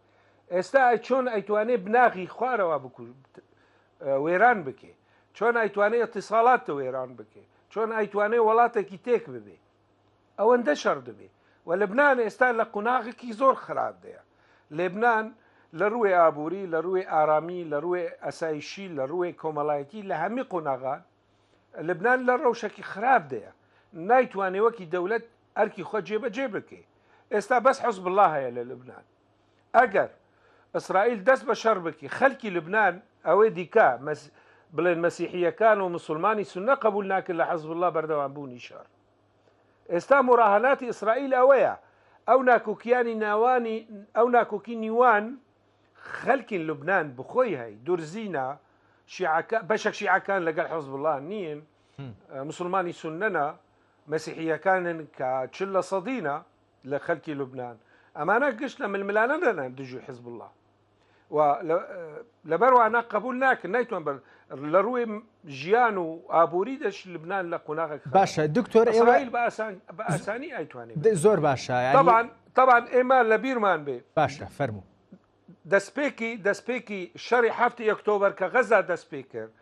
ئێستا چۆن ئەیتوانێ بناغی خوارەوە وێران بکێ، چۆن ئەیتوانێت ئەتیساڵات وێران بکێ، چۆن ئەیتوانێت وڵاتێکی تێک ببێ، ئەوەندە شەڕ دەبێ. و لبنان ئێستا لە قوناغێکی زۆر خراپ دەیە. لبنان لە ڕووی ئابووری، لە ڕووی ئارامی، لە ڕووی ئەسایشی، لە ڕووی کۆمەڵایەتی، لە هەمی قوناغان لبنان لە ڕەوشێکی خراپ دەیە. نایتوانێ وەکی دەولەت ئەرکی خۆ جێبەجێ بکێ. ئێستا بەس حزب الله هەیە لە لبنان. ئەگەر ئیسرائیل دەست بە شەڕ بکێ، خەڵکی لبنان ئەوەی دیکە بڵێن مەسیحیەکان و مسلمانی سونە قبول ناکرد لە حزب الله بەردەوام بوونی شەڕ. ئێستا مراهەناتی ئیسرائیل ئەوەیە ئەو ناکۆکیانی ناوانی ئەو ناکۆکی نیوان خەڵکی لبنان بخۆی هەی دورزینە بەشێک شیعەکان لەگەڵ حزب الله نین، مسلمانی سونەنە، مەسیحیەکانن کە 40% لخلكي لبنان أمانة قشنا من الملانة لنا دجو حزب الله ولبروا قبول ناكن نايتوان لروي جيانو أبوريدش لبنان لقناغك باشا دكتور إسرائيل بأساني أيتواني زور باشا يعني طبعا إيمان لبيرمان بي باشا فرمو دەستپێکی شەڕی 7 ئۆکتۆبر کە غەزا دەستپێ کرد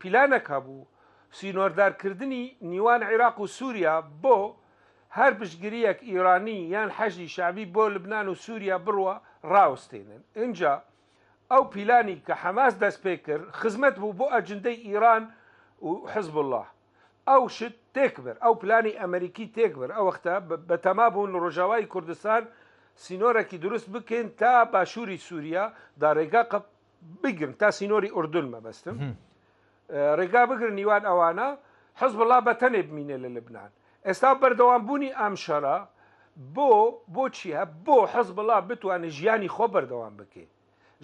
پیلانێک هەبوو سینۆردارکردنی نیوان عێراق و سووریا بۆ هەر پشتگیریەک ئیرانی یان حەشی شعبی بۆ لبنان و سووریا بڕوە ڕاوستێنن اینجا ئەو پیلانی کە حەماس دەستپێ کرد خزمەت بوو بۆ ئەجندەی ئیران و حزب الله ئەو شت تێکبر ئەو پلانی ئەمریکی تێکبر ئەو وەختە بەتەما بوون لە ڕۆژاوای کوردستان سینۆرێکی دروست بکەین تا باشووری سووریا دا ڕێگا بگرن تا سینۆری ئوردون مەبەستم ڕێگا بگرن نیوان ئەوانە حزب الله بەتەنێ بمینێ لە لبنان ئێستا بەردەوامبوونی ئەم شەڕە بۆ چیە بۆ حزب الله بتوانێت ژیانی خۆ بەردەوام بکەێت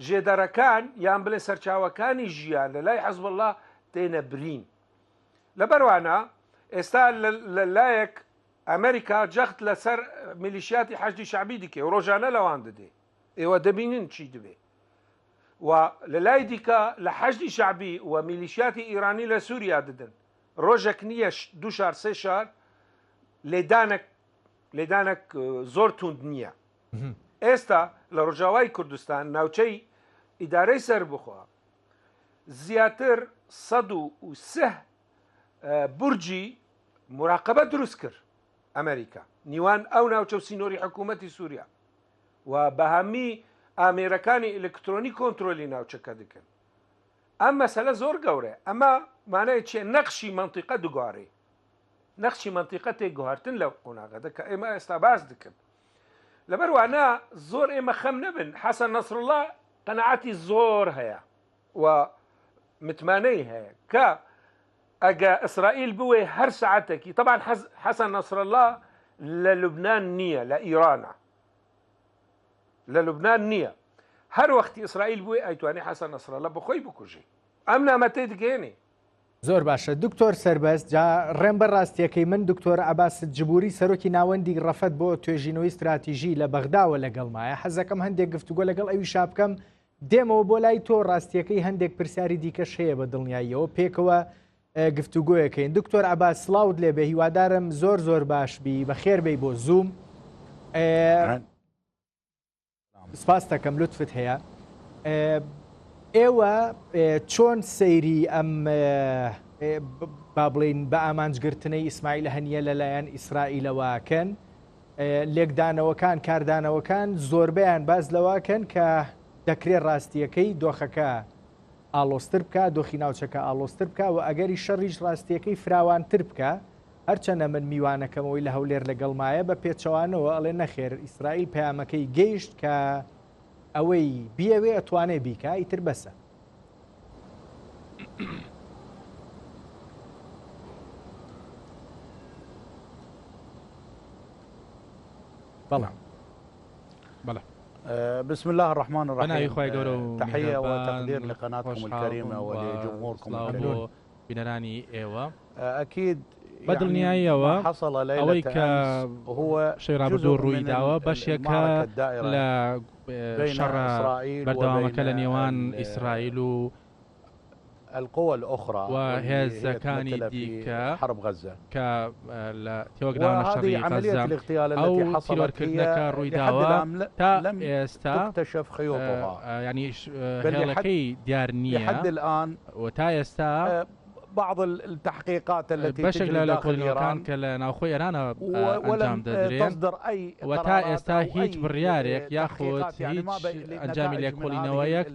ژێدەرەکان یان بڵێ سەرچاوەکانی ژیان لە لای حزب الله تێنە برین لەبەروانە ئێستا لەلایەک ئەمریکا جەخت لەسەر میلیشیاتی حەشدی شعبی دیکە و ڕۆژانە لەوان دەدێ ئێوە دەبینن چی دەبێ و لە لای دیکە لە حەشدی شعبی و میلیشیاتی ئیرانی لە سووریا دەدن ڕۆژێک نییە دو شار سێ شار لێدانێک زۆر توند نییە ئێستا لە ڕۆژاوای کوردستان ناوچەی ئیدارەی سەر بخوا زیاتر 103 بورجی مراقبە دروست کرد ئەمریکا نیوان ئەو ناوچە و سینۆری حکوومەتی سووریا و بەهەمی ئامێرەکانی ئلکترۆنی کۆنتترۆلی ناوچەکە دکن ئەم مەسەلە زۆر گەورە ئەمە مانای چێ نەخشی منتیقە دوگوارێ نەخشی منتیقە تێگوهارتن لە قۆناغەدە کە ئێمە ئێستا باس دکن لەبەروانە زۆر ئێمە خەم نەبن حەسەن نەسڕڵڵا قەنەعەتی زۆر هەیە و متمانەی هەیە کە ئەگە ئیسرائیل بوێ هەر سەعاتێکی طبعا حەسەن نەسڕڵڵا لە لوبنان نییە لە ئیرانە لە لوبنان نییە هەر وەختی ئیسرائیل بووی ئەیتوانێ حەسەن نەسڕڵڵا بخۆی بکوژی ئەم نامەتەی دگەێنێ زۆر باشە دکتۆر سەربەست جا ڕێم بەڕاستیەکەی من دکتۆر عەباس جبوری سەرۆکی ناوەندی ڕەفەت بۆ توێژینەوەی استراتیژی لە بەغداوە لەگەڵمایە حەزەکەم هەندێک گفتوگۆ لەگەڵ ئەوی شابکەم دێمەوە بۆ لای تۆ ڕاستیەکەی هەندێک پرسیاری دیکەش هەیە بە دڵنیاییەوە پێکەوە گفتوگۆیەکەین دکتۆر عەباس سڵاوت لێبێ هیوادارم زۆر باش بی بەخێر بی بۆ زووم سپاس دەکەم لوتفت هەیە ئێوە چۆن سەیری ئەم با بڵین بە ئامانجگرتنەی ئیسماعیل هەنیە لەلایەن ئیسرائیلەوەکەن لێکدانەوەکان کاردانەوەکان زۆربیان باز لەواکەن کە دەکرێت ڕاستیەکەی دۆخەکە ئالۆستر بکە دۆخی ناوچەکە ئالۆستر بکە و ئەگەری شەڕیش ڕاستیەکەی فراوانتر بکە هەرچەنە من میوانەکەمەوەی لە هەولێر لەگەڵمایە بە پێچەوانەوە ئەڵێ نەخێر ئیسرائیل پەیامەکەی گەیشت کە ئەوەی بیەوێ ئەتوانێ بیکە ئیتر بەسە بلى بسم الله الرحمن الرحيم تحية وتقدير لقناتكم الكريمة ولجمهوركم الكريم بنراني ايوه اكيد بدل نهاية ما حصل ليلة أمس هو شيرا بدور روي داوا باش يكا لا شر بردوام كلا نيوان إسرائيل القوى الأخرى وهذا كان ديك حرب غزة وهذه عملية الاغتيال التي حصلت هي لم تكتشف خيوطها يعني لحد الآن وتا بعض التحقيقات التي تجري داخل إيران ولم تصدر أي وتا استا هيج بريارك ياخذ هيج أنجام ليكولينويك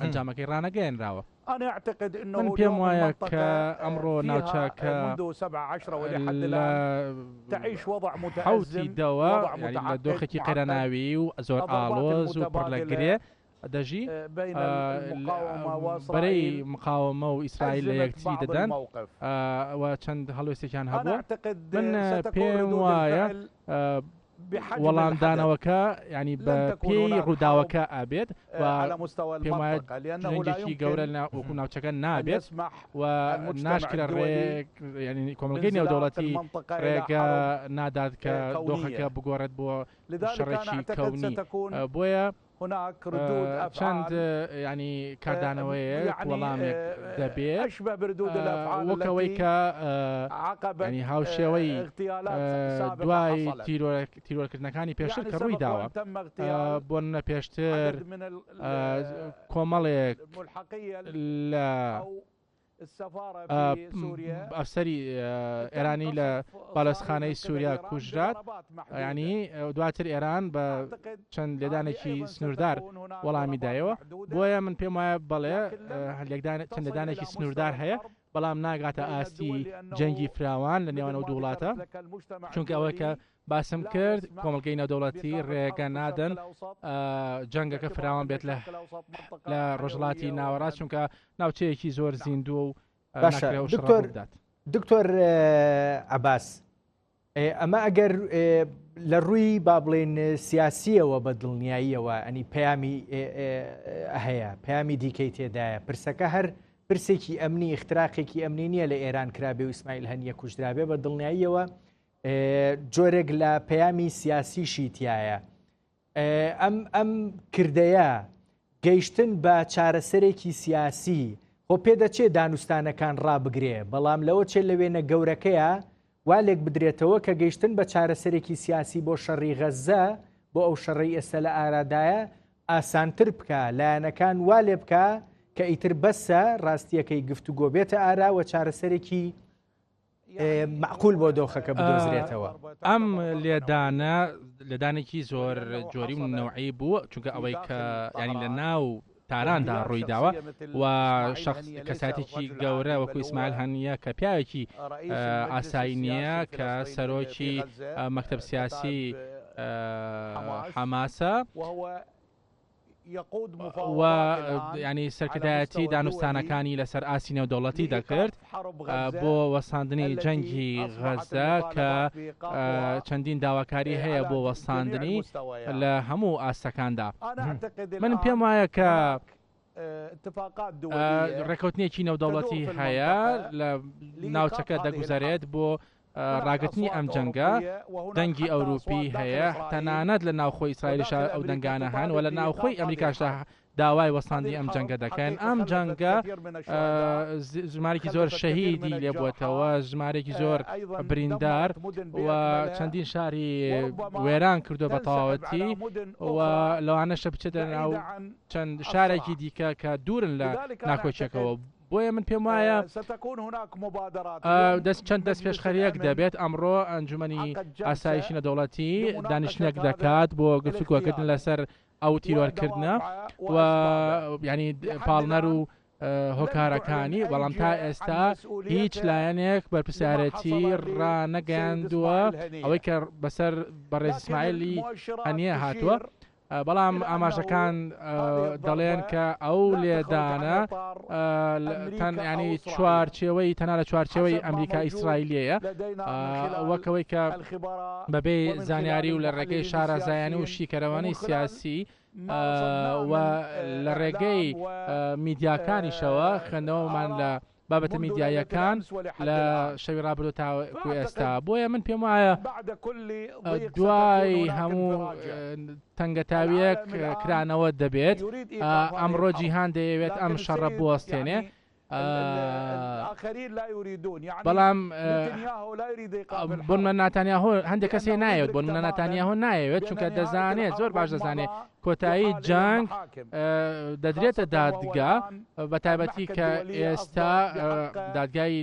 أنجامك إيران جين راو أنا أعتقد أنه من بيموايك أمرو ناوتشاك منذ 17 ولحد الآن تعيش وضع متأزم وضع يعني دوختي قرناوي وزور آلوز وبرلقري دەژی بين المقاومة وإسرائيل بري مقاومة وإسرائيل يكتسي ددن و چەند هەڵوێستێکیان هەبووە من پێم وایە وەڵامدانەوەکە ینی بە پێی ڕووداوەکە ئابێت و پێم وایە جنگێکی گەورە وەکو ناوچەکە نابێت و ناشکرە ڕێک ینی کۆمەلگەی نێودەوڵەتی ڕێگە نادات کە دۆخەکە بگۆڕێت بۆ شەڕێکی کەونی بۆیە چەند ینی کاردانەوەیە وەڵامێک دەبێت وەکەوەی کە ینی هاوشێوەی دوای تیرۆرکردنەکانی پێشتر کە ڕووی داوە بۆ نە پێشتر کۆمەڵێک لە ئەفسەری ئێرانی لە باڵەسخانەی سووریا کوژرات ینی دواتر ئێران بە چەند لێدانێکی سنووردار وەڵامی دایەوە بۆیە من پێم وایە بەڵێ چەند لێدانێکی سنووردار هەیە بەڵام ناگاتە ئاستی جەنگی فراوان لە نێوان ئەو دوو وڵاتە چونکە ئەوەی کە باسم کرد کۆمەلگەی نێودەوڵەتی ڕێگە نادەن جەنگەکە فراوان بێت لە ڕۆژهەڵاتی ناوەڕاست چونکە ناوچەیەکی زۆر زیندووە و دکتۆر عەباس ئەمە ئەگەر لە ڕووی با بڵێن سیاسیەوە بە دڵنیاییەوە ئەنی پەیامی هەیە پەیامی دیکەی تێدایە پرسەکە هەر پرسێکی ئەمنی اختراقێکی ئەمنی نییە لە ئێران کرابێ و ئیسماعیل هەنیە کوژرابێ بە دڵنیاییەوە جۆرێک لە پەیامی سیاسیشی تایە ئەم کردەیە گەیشتن بە چارەسەرێکی سیاسی خۆ پێدەچێ دانوستانەکان ڕابگرێ بەڵام لەوە چێ لەوێنە گەورەکەیە والێک بدرێتەوە کە گەیشتن بە چارەسەرێکی سیاسی بۆ شەڕی غەزە بۆ ئەو شەڕی ئێستا لە ئارادایە ئاسانتر بکە لایەنەکان والێ بکە کە ئیتر بەسە ڕاستیەکەی گفتوگۆ بێتە ئارا و چارەسەرێکی معقول بۆ دۆخەکە بدۆزرێتەوە ئەم لێدانێکی زۆر جۆری و نەوعی بوو چونکە ئەوەی کە ینی لە ناو تاراندا ڕووی داوە و کەساتێکی گەورە وەکو ئیسماعیل هەنیە کە پیاوێکی ئاسایی نییە کە سەرۆکی مەکتەب سیاسی حەماسە و ینی سەرکردایەتی دانوستانەکانی لەسەر ئاسی نێودەوڵەتی دەکرد بۆ وەساندنی جەنگی غەزە کە چەندین داواکاری هەیە بۆ وەساندنی لە هەموو ئاستەکاندا من پێم وایە کە ڕێکەوتنیەکی نێودەوڵەتی هەیە لە ناوچەکە دەگوزارێت بۆ ڕاگرتنی ئەم جەنگە دەنگی ئەوروپی هەیە تەنانەت لە ناوخۆی ئیسرائیلش ئەو دەنگانە هەن و لە ناوخۆی ئەمریکاشدا داوای وەساندی ئەم جەنگە دەکەن ئەم جەنگە ژمارێکی زۆر شەهیدی لێبووەتەوە ژمارێکی زۆر بریندار و چەندین شاری وێران کردو بە تەواوەتی و لەوانەشە بچێتە ناو چەند شارێکی دیکە کە دوورن لە ناکۆچێکەوە بۆیە من پێم وایە چەند دەست پێشخەریەک دەبێت ئەمڕۆ ئەنجومەنی ئاسایشی نەدەوڵەتی دانیشتنێک دەکات بۆ گفتوگۆکردن لەسەر ئەو تیرۆرکردنە و ینی پاڵنەر و هۆکارەکانی بەڵام تا ئێستا هیچ لایەنێک بەرپرسیارەتی ڕانەگەیاندووە ئەوەی کە بەسەر بەڕێز ئیسماعیلی هەنیە هاتووە بەڵام ئاماژەکان دەڵێن کە ئەو لێدانە ینی چوارچێوەی تەنها لە چوارچێوەی ئەمریکا ئیسرائیلیەیە وەکەوەی کە بەبێ زانیاری و لە ڕێگەی شارەزایانی و شیکەرەوەی سیاسی و لە ڕێگەی میدیاکانیشەوە خوێندنەوەمان لە بابەتە میدیایەکان لە شەوی ڕابردوو تاکو ئێستا بۆیە من پێم وایە دوای هەموو تەنگەتاویەک کرانەوە دەبێت ئەمڕۆ جیهان دەیەوێت ئەم شەڕە بوەستێنێ بەڵام بۆن ناتانیاهۆ هەندێک کەسێ نایەوێت بۆن منە ناتانیاهۆ نایەوێت چونکە دەزانێت زۆر باش دەزانێت کۆتایی جەنگ دەدرێتە دادگا بە تایبەتی کە ئێستا دادگای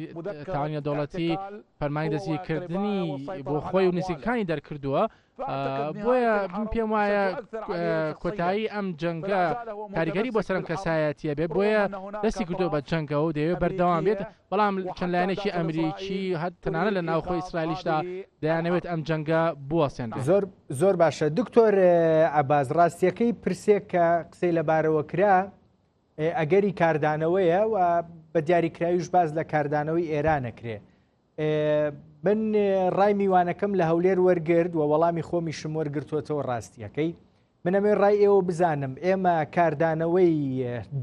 تاوانی دەوڵەتی فەرمانی دەستگیرکردنی بۆ خۆی و نزیکەکانی دەرکردووە بۆیە پێم وایە کۆتایی ئەم جەنگە کاریگەری بۆ سەرم کەسایەتیە بێت بۆیە دەستی کردو بە جەنگەوە و دەیەوێت بەردەوام بێت بەڵام چەند لایەنێکی ئەمریکی هەر تەنانە لە ناوخۆی ئیسرائیلیشدا دەیانەوێت ئەم جەنگە بوەسێنرێت زۆر باشە دکتۆر عەباس ڕاستیەکەی پرسێک کە قسەی لەبارەوە کرا ئەگەری کاردانەوەیە و بە دیاریکراویش باز لە کاردانەوەی ئێرانەکرێ من ڕای میوانەکەم لە هەولێر وەرگرت و وەڵامی خۆمیشم وەرگرتوەتەوە ڕاستیەکەی من ئەمێ ڕای ئێوە بزانم ئێمە کاردانەوەی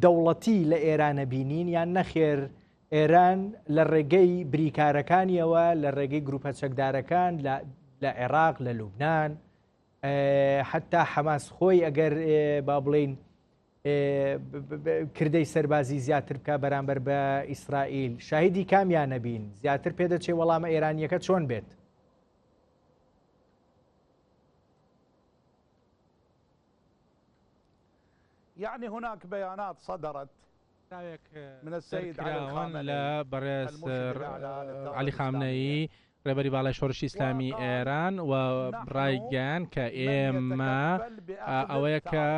دەوڵەتی لە ئێرانە بینین یان نەخێر ئێران لە ڕێگەی بریکارەکانیەوە لە ڕێگەی گروپە چەکدارەکان لە عێراق لە لوبنان حتا حەماس خۆی ئەگەر با بڵین کردەی سەربازی زیاتر بکە بەرامبەر بە ئیسرائیل شاهیدی کامیانە بین زیاتر پێدەچێ وەڵامە ئێرانیەکە چۆن بێت؟ يعني هناك بيانات صدرت من السيد لا برئيس علي خامنئي ڕێبەری باڵای شۆڕشی ئیسلامی ئێران و ڕایگەیان کە ئێمە ئەوەیە کە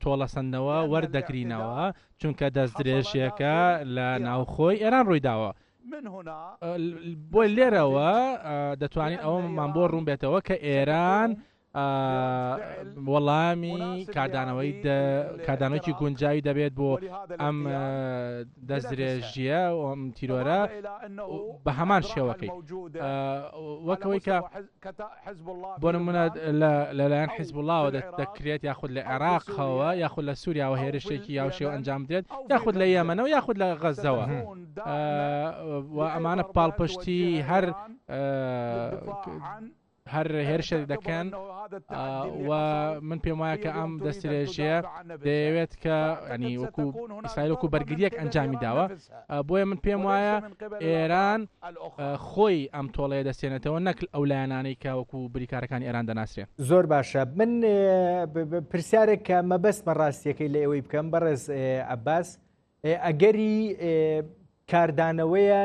تۆڵەسەندنەوە وەردەگرینەوە چونکە دەست درێژیەکە لە ناوخۆی ئێران ڕوویداوە بۆی لێرەوە دەتوانین ئەوەمان بۆ ڕوون بێتەوە کە ئێران وەڵامی کاردانەوەیکی گونجاوی دەبێت بۆ ئەم دەست درێژیە و ئەم تیرۆرە بە هەمان شێوەکەی وەکەوەی کە بۆ نمونە لەلایەن حیزب اللهەوە دەکرێت یاخود لە عێراقەوە یاخود لە سووریاوە هێرشێکی یاوشێو ئەنجام بدرێت یاخود لە یەمەنەوە یاخود لە غەزەوە و ئەمانە پاڵپشتی هەر هێرشێک دەکەن و من پێم وایە کە ئەم دەستێژیە دەیەوێت کە ینی وەکو ئیسرائیل وەکو بەرگریەک ئەنجامی داوە بۆیە من پێم وایە ئێران خۆی ئەم تۆڵەیە دەستێنێتەوە نەک ئەو لایەنانەی کە وەکو بریکارەکانی ئێران دەناسرێن. زۆر باشە من پرسیارێک کە مەبەستمە ڕاستیەکەی لە ئێوەی بکەم بەڕێز عەباس ئەگەری کاردانەوەیە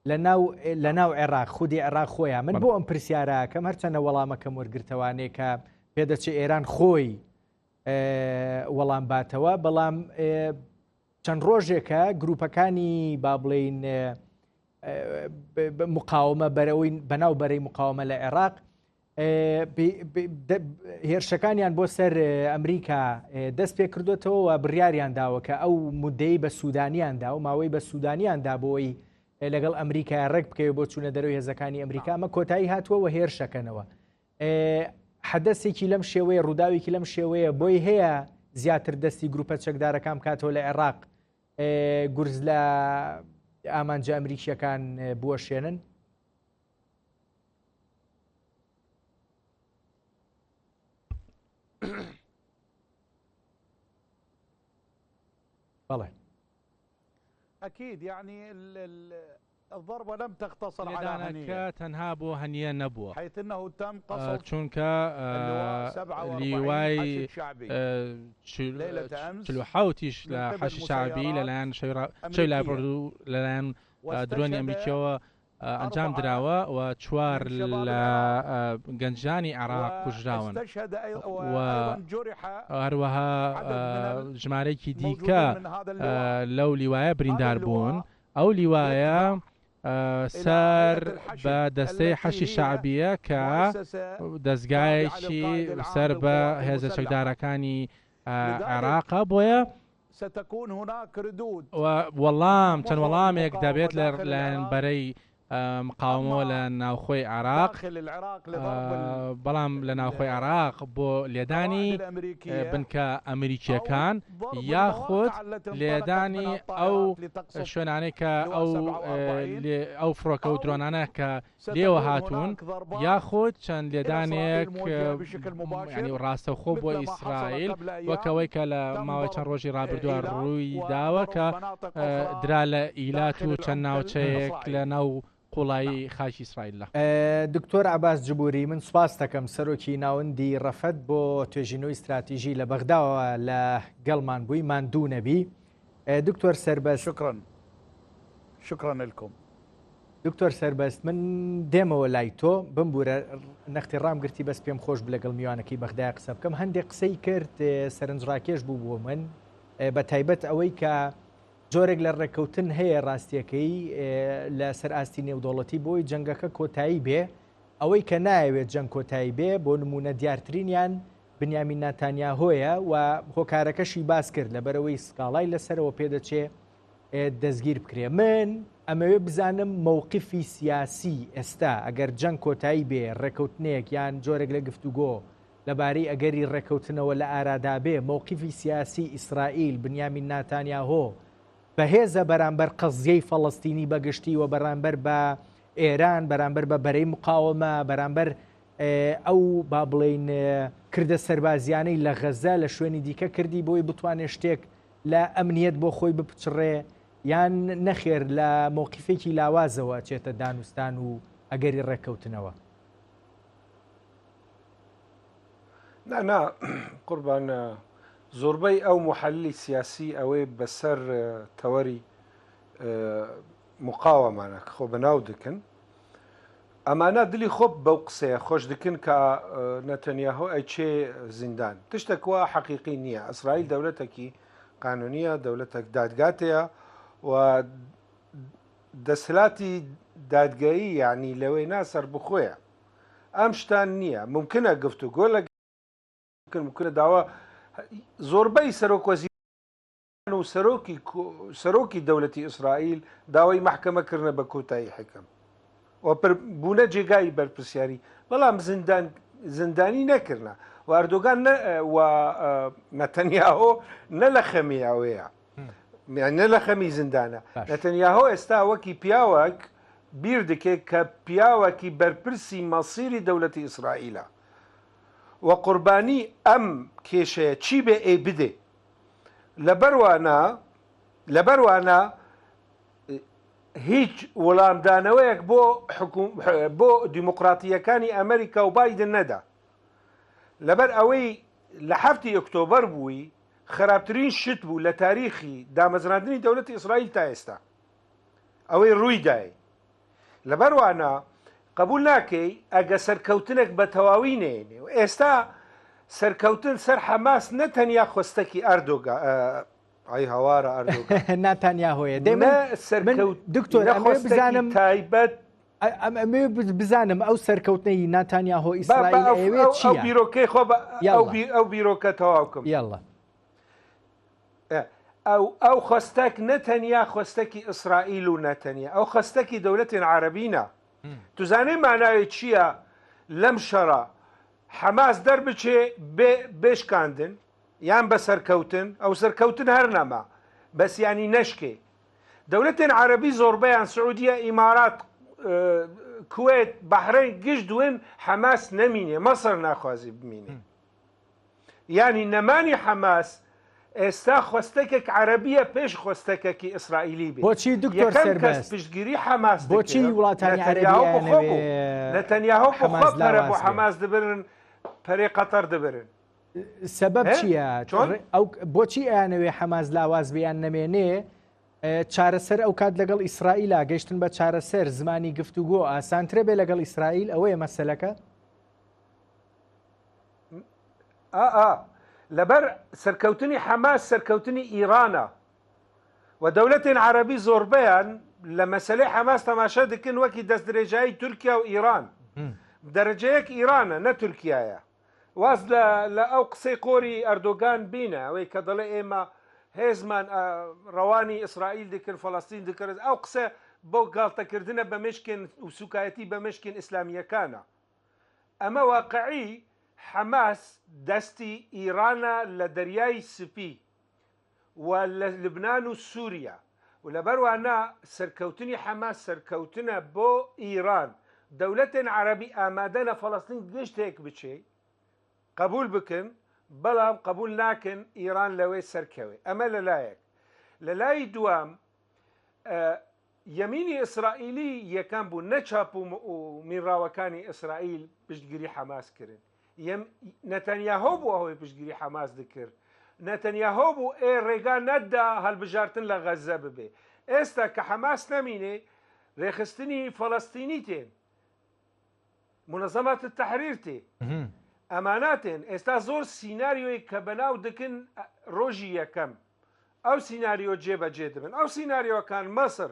لە ناو عێراق خودی عێراق خۆیان من بۆ ئەم پرسیارەکەم هەرچەنە وەڵامەکەم وەرگرتەوانەیە کە پێدەچێت ئێران خۆی وەڵام باتەوە بەڵام چەند ڕۆژێکە گروپەکانی با بڵین مقاومە بەرەوەی بەناوبەرەی مقاومە لە عێراق هێرشەکانیان بۆ سەر ئەمریکا دەست پێ کردوێتەوە و بڕیاریان داوە کە ئەو مودەی بە سوودانیاندا و ماوەی بە سوودانیاندا بۆی لەگەڵ ئەمریکا ڕێک بکەوە بۆ چوونە دەرەوەی هێزەکانی ئەمریکا ئەمە کۆتایی هاتووە و هێرشەکەنەوە حەدەسێکی لەم شێوەیە ڕووداوێکی لەم شێوەیە بۆی هەیە زیاتر دەستی گروپە چەکدارەکان کاتەوە لە عێراق گورز لە ئامانجە ئەمریکیەکان بوەشێنن. بەڵێ أكيد يعني الضربة لم تقتصر على هنية تنها بو هنية نبوة حيث أنه تم قصف چونك لواي ليلة أمس حوتيش لحش شعبي للان شيلا بردو للان دروني أمريكا ئەنجام دراوە و چوار لە گەنجانی عێراق کوژراون هەروەها ژمارەیەکی دیکە لەو لیوایە بریندار بوون ئەو لیوایە سەر بە دەستەی حەشی شعبیە کە دەستگایەکی سەر بە هێزە چەکدارەکانی عێراقە بۆیە وەڵام چەند وەڵامێک دەبێت لەلایەن بەرەی مقاومەوە لە ناوخۆی عێراق بەڵام لە ناوخۆی عێراق بۆ لێدانی بنکە ئەمریکیەکان یاخود لێدانی ئەو شوێنانەی کە ئەو فڕۆکە و درۆنانە کە لێوە هاتوون یاخود چەند لێدانێک ڕاستەوخۆ بۆ ئیسرائیل وەکەوەی کە لە ماوەی چەند ڕۆژی ڕابردووە ڕووی داوە کە درا لە ئیلات و چەند ناوچەیەک لە ناو قوڵایی خاکی ئیسرائیل. دکتۆر عەباس جبوری من سوپاس دەکەم سەرۆکی ناوەندی ڕەفەت بۆ توێژینەوەی استراتیژی لە بەغداوە لە گەڵمان بووی ماندوو نەبی. دکتۆر سەربەست شكرا لكم. دکتۆر سەربەست من دێمەوە لای تۆ بمبورە نەختی ڕامگرتی بەس پێم خۆش لەگەڵ میوانەکەی بەغدای قسە بکەم هەندێک قسەی کرد سەرنجڕاکێش بوو بۆ من بە تایبەت ئەوەی کە جۆرێک لە ڕێککەوتن هەیە ڕاستیەکەی لە سەر ئاستی نێودوڵەتی بۆی جەنگەکە کۆتایی بێ ئەوەی کە نایەوێت جەنگ کۆتایی بێ بۆ نمونە دیارترینیان بنیامین ناتانیاهۆیە و هۆکارەکەشی باس کرد لەبەرەوەی سکاڵای لەسەرەوە پێدەچێ دەستگیر بکرێ. من ئەمەوێ بزانم مووقفی سیاسی ئێستا ئەگەر جەنگ کۆتایی بێ ڕێکەوتنێک یان جۆرێک لە گفتوگۆ لەبارەی ئەگەری ڕێکەوتنەوە لە ئارادابێ مووقفی سیاسی ئیسرائیل بنیامین ناتانیاهۆ بەهێزە بەرامبەر قەزیەی فەڵەستینی بەگشتی و بەرامبەر بە ئێران بەرامبەر بە بەرەی مقاومە بەرامبەر ئەو با بڵێن کردە سەربازیانەی لە غەزە لە شوێنی دیکە کردی بۆی بتوانێت شتێک لە ئەمنیەت بۆ خۆی بپچڕێ یان نەخێر لە مووقفێکی لاوازەوە چێتە دانوستان و ئەگەری ڕێکەوتنەوە. نا قوربان زۆربەی ئەو محەلی سیاسی ئەوەی بەسەر تەوەری مقاوەمانە خۆ بەناو دکن ئەمانە دلی خۆب بەو قسەیە خۆش دکن کە نەتەنیاهۆ ئەیچێ زیندان تشتێکوە حەقیقی نییە. ئیسرائیل دەولەتێکی قانونیە دەولەتێک دادگاتەیە و دەسەلاتی دادگایی یعنی لەوەی ناسەر بخۆیە ئەم شتان نییە. ممکنە گفتوگۆ لە ممکنە داوا زۆربەی سەرۆکوەزیران و سەرۆکی دەوڵەتی ئیسرائیل داوای مەحکەمەکردنە بە کۆتایی حکم و بوونە جێگای بەرپرسیاری بەڵام زندانی نەکردە و ئەردۆگان و نەتەنیاهۆ نە لە خەمیاوەیە نە لە خەمی زیندانە. نەتەنیاهۆ ئێستا وەکی پیاوەک بیر دکێت کە پیاوەکی بەرپرسی مەسیری دەوڵەتی ئیسرائیلە و قوربانی ئەم کێشەیە چی بێ ئێ بدێ لەبەروانە هیچ وەڵامدانەوەیەک بۆ دیموقراتیەکانی ئەمریکا و بایدن نەدا لەبەر ئەوەی لە 7 ئۆکتۆبەر بووی خراپترین شت بوو لە تاریخی دامەزراندنی دەوڵەتی ئیسرائیل تا ئێستا ئەوەی ڕوویدای. لەبەروانە قبول ناکەی ئەگە سەرکەوتنێک بە تەواوی نێنێ و ئێستا سەرکەوتن سەر حەماس نەتەنیا خۆستەکی ئەردۆگا ئای هەوارە ئەردۆگا ناتانیاهۆیە دکتۆر بزانم تایبەت ئەمێ بزانم ئەو سەرکەوتنەی ناتانیاهۆ ئیسرائیل ئەوێت چییە؟ ئەو بیرۆکەی خۆ ئەو بیرۆکە تەواوکەم یاڵڵا ئەو خۆستەک نەتەنیا خۆستەکی ئیسرائیل و نەتەنیا ئەو خۆستەکی دەوڵەتین عەرەبینە. توزانەی ماناوی چییە لەم شەڕە حەماس دەربچێ بێشکاندن یان بە سەرکەوتن ئەو سەرکەوتن هەر نەما بەسیانی نەشکێ. دەوڵەتین عەرەبی زۆربەیان سعودیە ئیمارات کوێت بەحرەین گشت دوێن حەماس نەمینێ مەسەر ناخوازی بمینێ ینی نەمانی حەماس ئێستا خۆستێکێک عەرەبیە پێش خۆستێکێکی ئیسرائیلی بێ. بۆچی دکتۆر سەربەست پشتگیری حەماس بۆچی وڵاتانی عەرەبی نەتەنیاهۆ پەرە بۆ حەماس دەبرن پەرێ قەتەر دەبرن سەبەب چییە؟ بۆچی ئەیانەوێ حەماس لاواز بیان نەمێنێ چارەسەر ئەو کات لەگەڵ ئیسرائیلە گەیشتن بە چارەسەر زمانی گفتوگۆ ئاسانترە بێ لەگەڵ ئیسرائیل ئەوەیە مەسەلەکە؟ لەبەر سەرکەوتنی حەماس سەرکەوتنی ئیرانە و دەوڵەتین عەرەبی زۆربەیان لە مەسەلەی حەماس تەماشا دەکەن وەکی دەستدرێژایی تورکیا و ئیران دەرەجەیەک ئیرانە نە تورکیایە. واز لە ئەو قسەی قۆری ئەردۆگان بینە ئەوەی کە دەڵێ ئێمە هێزمان ڕەوانی ئیسرائیل دەکرد فەڵەستین دەکرد ئەو قسە بۆ گاڵتەکردنە بە مشکن و سوکایەتی بە مشکن ئیسلامیەکانە. ئەمە واقعی حەماس دەستی ئیرانە لە دەریای سپی و لە لبنان و سووریا و لەبەروانە سەرکەوتنی حەماس سەرکەوتنە بۆ ئیران. دەوڵەتین عەرەبی ئامادەنە فەڵەستین گشتێک بچێ قبول بکن بەڵام قبول ناکن ئیران لەوەی سەرکەوێ. ئەمە لەلایەک. لە لای دوام یەمینی ئیسرائیلی یەکەم بوو نەچاپ و میڕاوەکانی ئیسرائیل پشتگیری حەماس کردن. نەتەنیاهۆ بوو ئەوەی پشتگیری حەماس دەکرد. نەتەنیاهۆ بوو ڕێگا نەدا هەڵبژارتن لە غەزە ببێ. ئێستا کە حەماس نەمینێ ڕێخستنی فەڵەستینی تێن منەزەمات التەحریر تێ ئەماناتێن. ئێستا زۆر سیناریۆی کە بەناو دەکەن ڕۆژی یەکەم ئەو سیناریۆ جێبەجێ دەبن. ئەو سیناریۆکان مەسر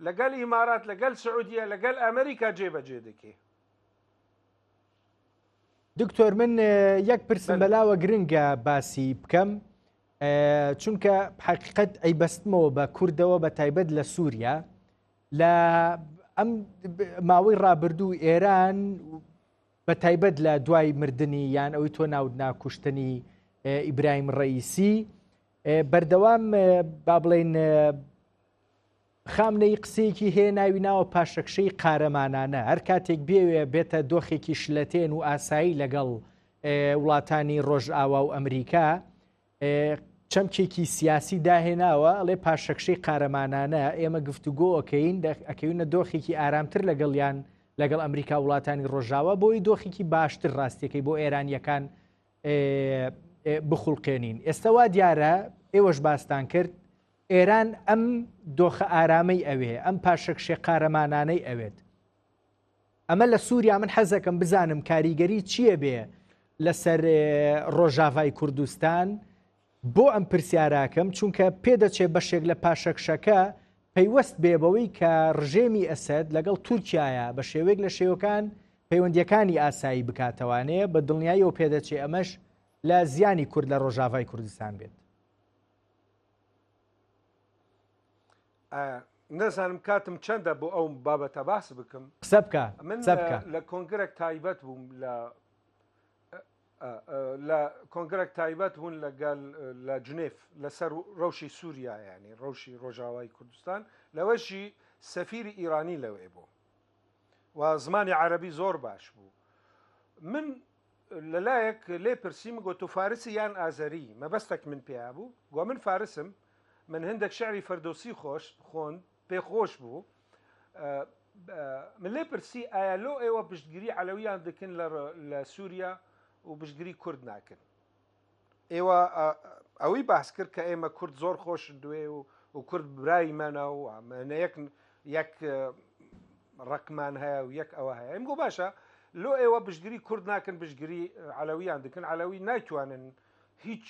لەگەڵ ئیمارات لەگەڵ سعودیە لەگەڵ ئەمریکا جێبەجێ دەکێ. دکتۆر من یەک پرسم بەلاوە گرنگە باسی بکەم چونکە حقیقت ئەیبەستمەوە بە کوردەوە بە تایبەت لە سووریا لە ئەم ماوەی ڕابردوو ئێران بە تایبەت لە دوای مردنی یان ئەوەی تۆ ناکوشتنی ئیبراهیم ڕەئیسی بەردەوام با بڵێن خامنەی قسەیەکی هەیە ناوی ناوە پاشەکشەی قارەمانانە هەر کاتێک بێوێ بێتە دۆخێکی شلەتێن و ئاسایی لەگەڵ وڵاتانی ڕۆژئاوا و ئەمریکا چەمکێکی سیاسی داهێناوە ئەڵێ پاشەکشەی قارەمانانە ئێمە گفتوگۆ ئەەکەین ئەکەونە دۆخێکی ئارامتر لەگەڵیان لەگەڵ ئەمریکا وڵاتانی ڕۆژاوە بۆی دۆخێکی باشتر ڕاستیەکەی بۆ ئێرانیەکان بخوڵقێنین. ئێستا وا دیارە ئێوەش باستان کرد ئێران ئەم دۆخە ئارامەی ئەوێ ئەم پاشەکشێ قارەمانانەی ئەوێت. ئەمە لە سووریا من حەزەکەم بزانم کاریگەری چییە بێ لەسەر ڕۆژاوای کوردستان بۆ ئەم پرسیاراکەم چونکە پێدەچێ بەشێک لە پاشەکشەکە پەیوەست بێبەوەی کە ڕژێمی ئەسەد لەگەڵ تورکایە بە شێوەیەک لە شێوەکان پەیوەندیەکانی ئاسایی بکاتەوانەیە بە دڵنیاییەوە پێدەچێ ئەمەش لە زیانی کورد لە ڕۆژاوای کوردستان بێت. نەزانم کاتم چەندە بۆ ئەو بابەتە باس بکەم قسە بکە من لە کۆنگرێک تایبەت بووم لە کۆنگرێک تایبەت بوون لەگەڵ لە جنێف لەسەر ڕەوشی سووریا ینی ڕەوشی ڕۆژاوای کوردستان لەوەشی سەفیری ئیرانی لەوێ بوو و زمانی عەرەبی زۆر باش بوو. من لەلایەک لێ پرسیم گوت و فارسی یان ئازەری مەبەستێک من پێیا بوو گوە من فارسم من هەندێک شعری فەردۆسی خۆن پێخۆش بوو. من لێ پرسی ئایا لۆ ئێوە پشتگیری عەلەویان دەکەن لە سووریا و پشتگیری کورد ناکەن. ئێوە ئەوەی باس کرد کە ئێمە کورد زۆر خۆش دوێ و کورد برایمانە و یەک ڕقمان هەیە و یەک ئەوە هەیە. ئەم گۆ باشە لۆ ئێوە پشتگیری کورد ناکەن پشتگیری عەلەویان دەکەن عەلەوی نایتوانن هیچ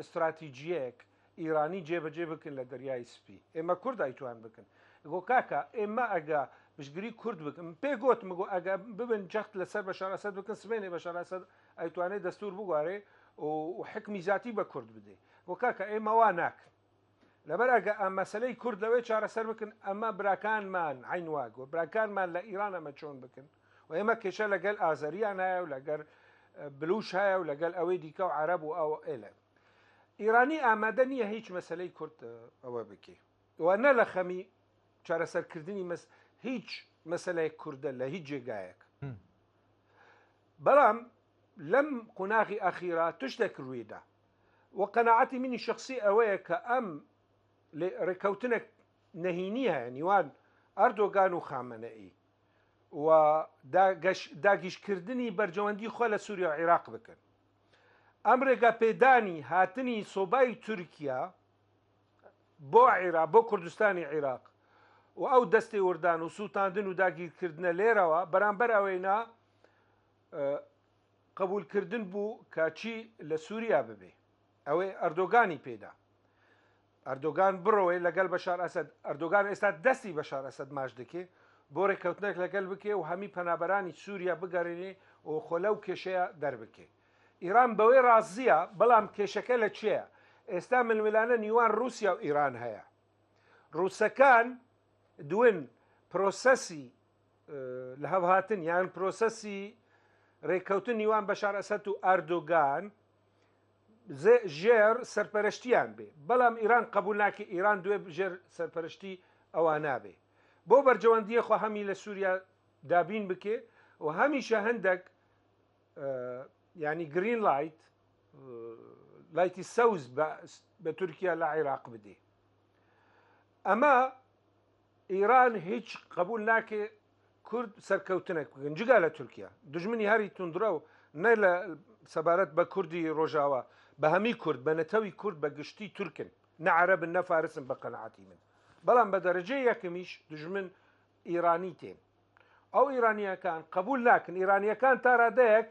ئستراتیجیەک ئیرانی جێبەجێ بکەن لە دەریای سپی. ئێمە کورد ئایتوان بکەن. گۆ کاکە ئێمە ئەگە پشتگیری کورد بکەم پێ گوت مگو ئەگە ببن جەخت لەسەر بەشار ئەسەد بکەن سبێنێ بەشار ئەسەد ئەیتوانێت دەستور بگوارێ و حکمی ذاتی بە کورد بدێ. گۆ کاکە ئێمە وا ناکەن لەبەر ئەگە ئەم مەسەلەی کورد لەوەی چارەسەر بکەن ئەمە براکانمان عین واگۆ براکانمان لە ئیران ئەمە چۆن بکەن و ئێمە کێشە لەگەل ئازەریان هەیە و لەگەر بلوش هەیە و لەگەل ئەوەی دیکە و عەرەب و ئەو ئێلە. ئیرانی ئامادە نییە هیچ مەسەلەی کورد ئەوە بکێ و نە لە خەمی چارەسەرکردنی هیچ مەسەلەی کوردە لە هیچ جێگایەک. بەڵام لەم قوناغی ئەخیرا تشتێک ڕوویدا و قەناعەتی منی شخصی ئەوەیە کە ئەم ڕێکەوتنێک نەهینی هەیە نیوان ئەردۆگان و خامنەئی و داگیشکردنی بەرجەوەندی خۆ لە سووریا و عێراق بکەن. ئەم ڕێگە پێدانی هاتنی سۆبای تورکیا بۆ عێراق بۆ کوردستانی عێراق و ئەو دەستی وردان و سووتاندن و داگیرکردنە لێرەوە بەرامبەر ئەوەینا قبولکردن بوو کە چی لە سووریا ببێ. ئەوەی ئەردۆگانی پێدا ئەردۆگان بڕەوەی لەگەڵ بەشار ئەسەد ئەردۆگان ئێستا دەستی بەشار ئەسەد ماش دەکێ بۆ ڕێکەوتنێک لەگەڵ بکێ و هەمی پەنابەرانی سووریا بگەڕێنێ و خۆلەو کێشەیە دەربکێ. ئیران بەوەی ڕازیە بەڵام کێشەکە لە چێە؟ ئێستا ململانە نیوان رووسیا و ئیران هەیە. ڕووسەکان دوێن پرۆسەسی لە هەڵهاتن یان پرۆسەسی ڕێکەوتن نیوان بەشار ئەسەد و ئەردۆگان ژێر سەرپەرشتیان بێ بەڵام ئیران قبول ناکە ئیران دوێ ژێر سەرپەرشتی ئەوە نابێ بۆ بەرجەوەندیە خۆ هەمی لە سووریا دابین بکێ و هەمیشە هەندێک ینی گرین لایتی سەوز بە تورکیا لە عێراق بدێ. ئەمە ئیران هیچ قبول ناکێ کورد سەرکەوتنێک بکەن جگا لە تورکیا دژمنی هەری توندرە و نە لە سەبارەت بە کوردی ڕۆژاوە بە هەمی کورد بە نەتەوی کورد بە گشتی تورکن نە عەرەبن نە فارسن بە قەنەعەتی من. بەڵام بە دەرەجەی یەکەمیش دژمن ئیرانی تێن. ئەو ئیرانیەکان قبول ناکەن. ئیرانیەکان تا ڕادەیەک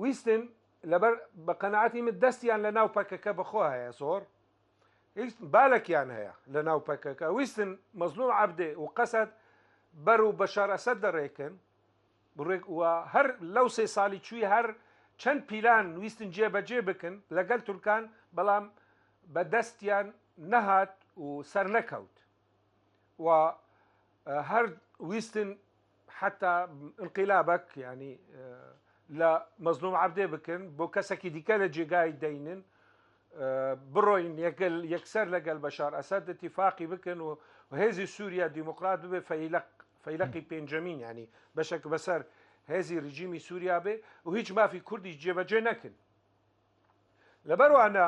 ویستن لەبەر بە قەنەعەتی من دەستیان لە ناو پەکەکە بخۆ هەیە زۆر بالێکیان هەیە لە ناو پەکەکە ویستن مەزلوم عەبدێ و قەسەد بەر و بەشار ئەسەد دەڕێکن و هەر لەو 3 ساڵی چووی هەر چەند پیلان ویستن جێبەجێ بکەن لەگەل تورکان بەڵام بەدەستیان نەهات و سەر نەکەوت و هەر ویستن حتا انقلابك يعني لا مظلوم عبدێ بکەن بۆ کەسێکی دیکە لە جێگای دەینن بڕۆین یەکسەر لەگەڵ بەشار ئەسەد اتفاقی بکەن و هێزی سووریا دیموکرات ببێ فەیلقی پێنجەمین ینی بەشێک بەسەر هێزی ریژیمی سووریا بێ و هیچ مافی کوردی جێبەجێ نەکن. لەبەروانە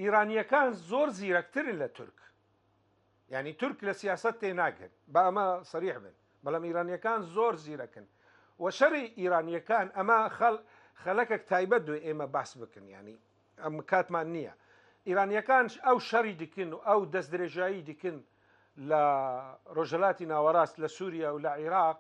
ئیرانیەکان زۆر زیرەکترن لە تورک، ینی تورک لە سیاست تێناگەن بە ئەمە سەریح بن، بەڵام ئیرانیەکان زۆر زیرەکن و شەڕی ئیرانیەکان ئەمە خەلەکێک تایبەت دوێ ئێمە باس بکەن، ینی ئەم کاتمان نییە. ئیرانیەکان ئەو شەڕی دکن و ئەو دەست درێژایی دکن لە ڕۆژهەلاتی ناوەڕاست لە سووریا و لە عێراق،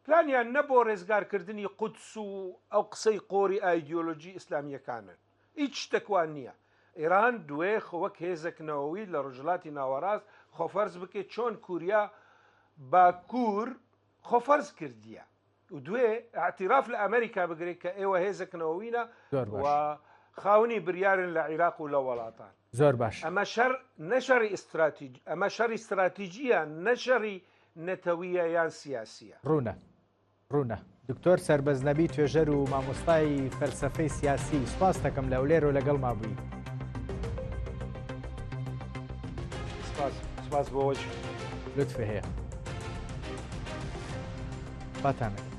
پلانیان نەبۆ ڕێزگارکردنی قودس و ئەو قسەی قۆری ئایدیۆلۆژی ئیسلامیەکانن، هیچ شتێکوان نییە. ئێران دوێ خۆوەک هێزەکنەوەی لە ڕۆژهەلاتی ناوەڕاست خۆفەرز بکەیت چۆن کوریا باکوور خۆفەرز کردیە و دوێ اعتراف لە ئەمریکا بگرێت کە ئێوە هێزەکنەوەوینە و خاونی بریارن لە عێراق و لە وڵاتان. زۆر باش. ئەمە نەشەڕی ئستراتیژی، ئەمە شەڕی استراتیژیە، نەشەڕی نەتەویە یان سیاسیە. ڕوونە دکتۆر سەربەز نەبی توێژەر و مامۆستای فەلسەفەی سیاسی، سوپاس دەکەم لە ئەولێر و لەگەڵ مابووی. سپاس بۆ وەج لطفە هەیە باتانە.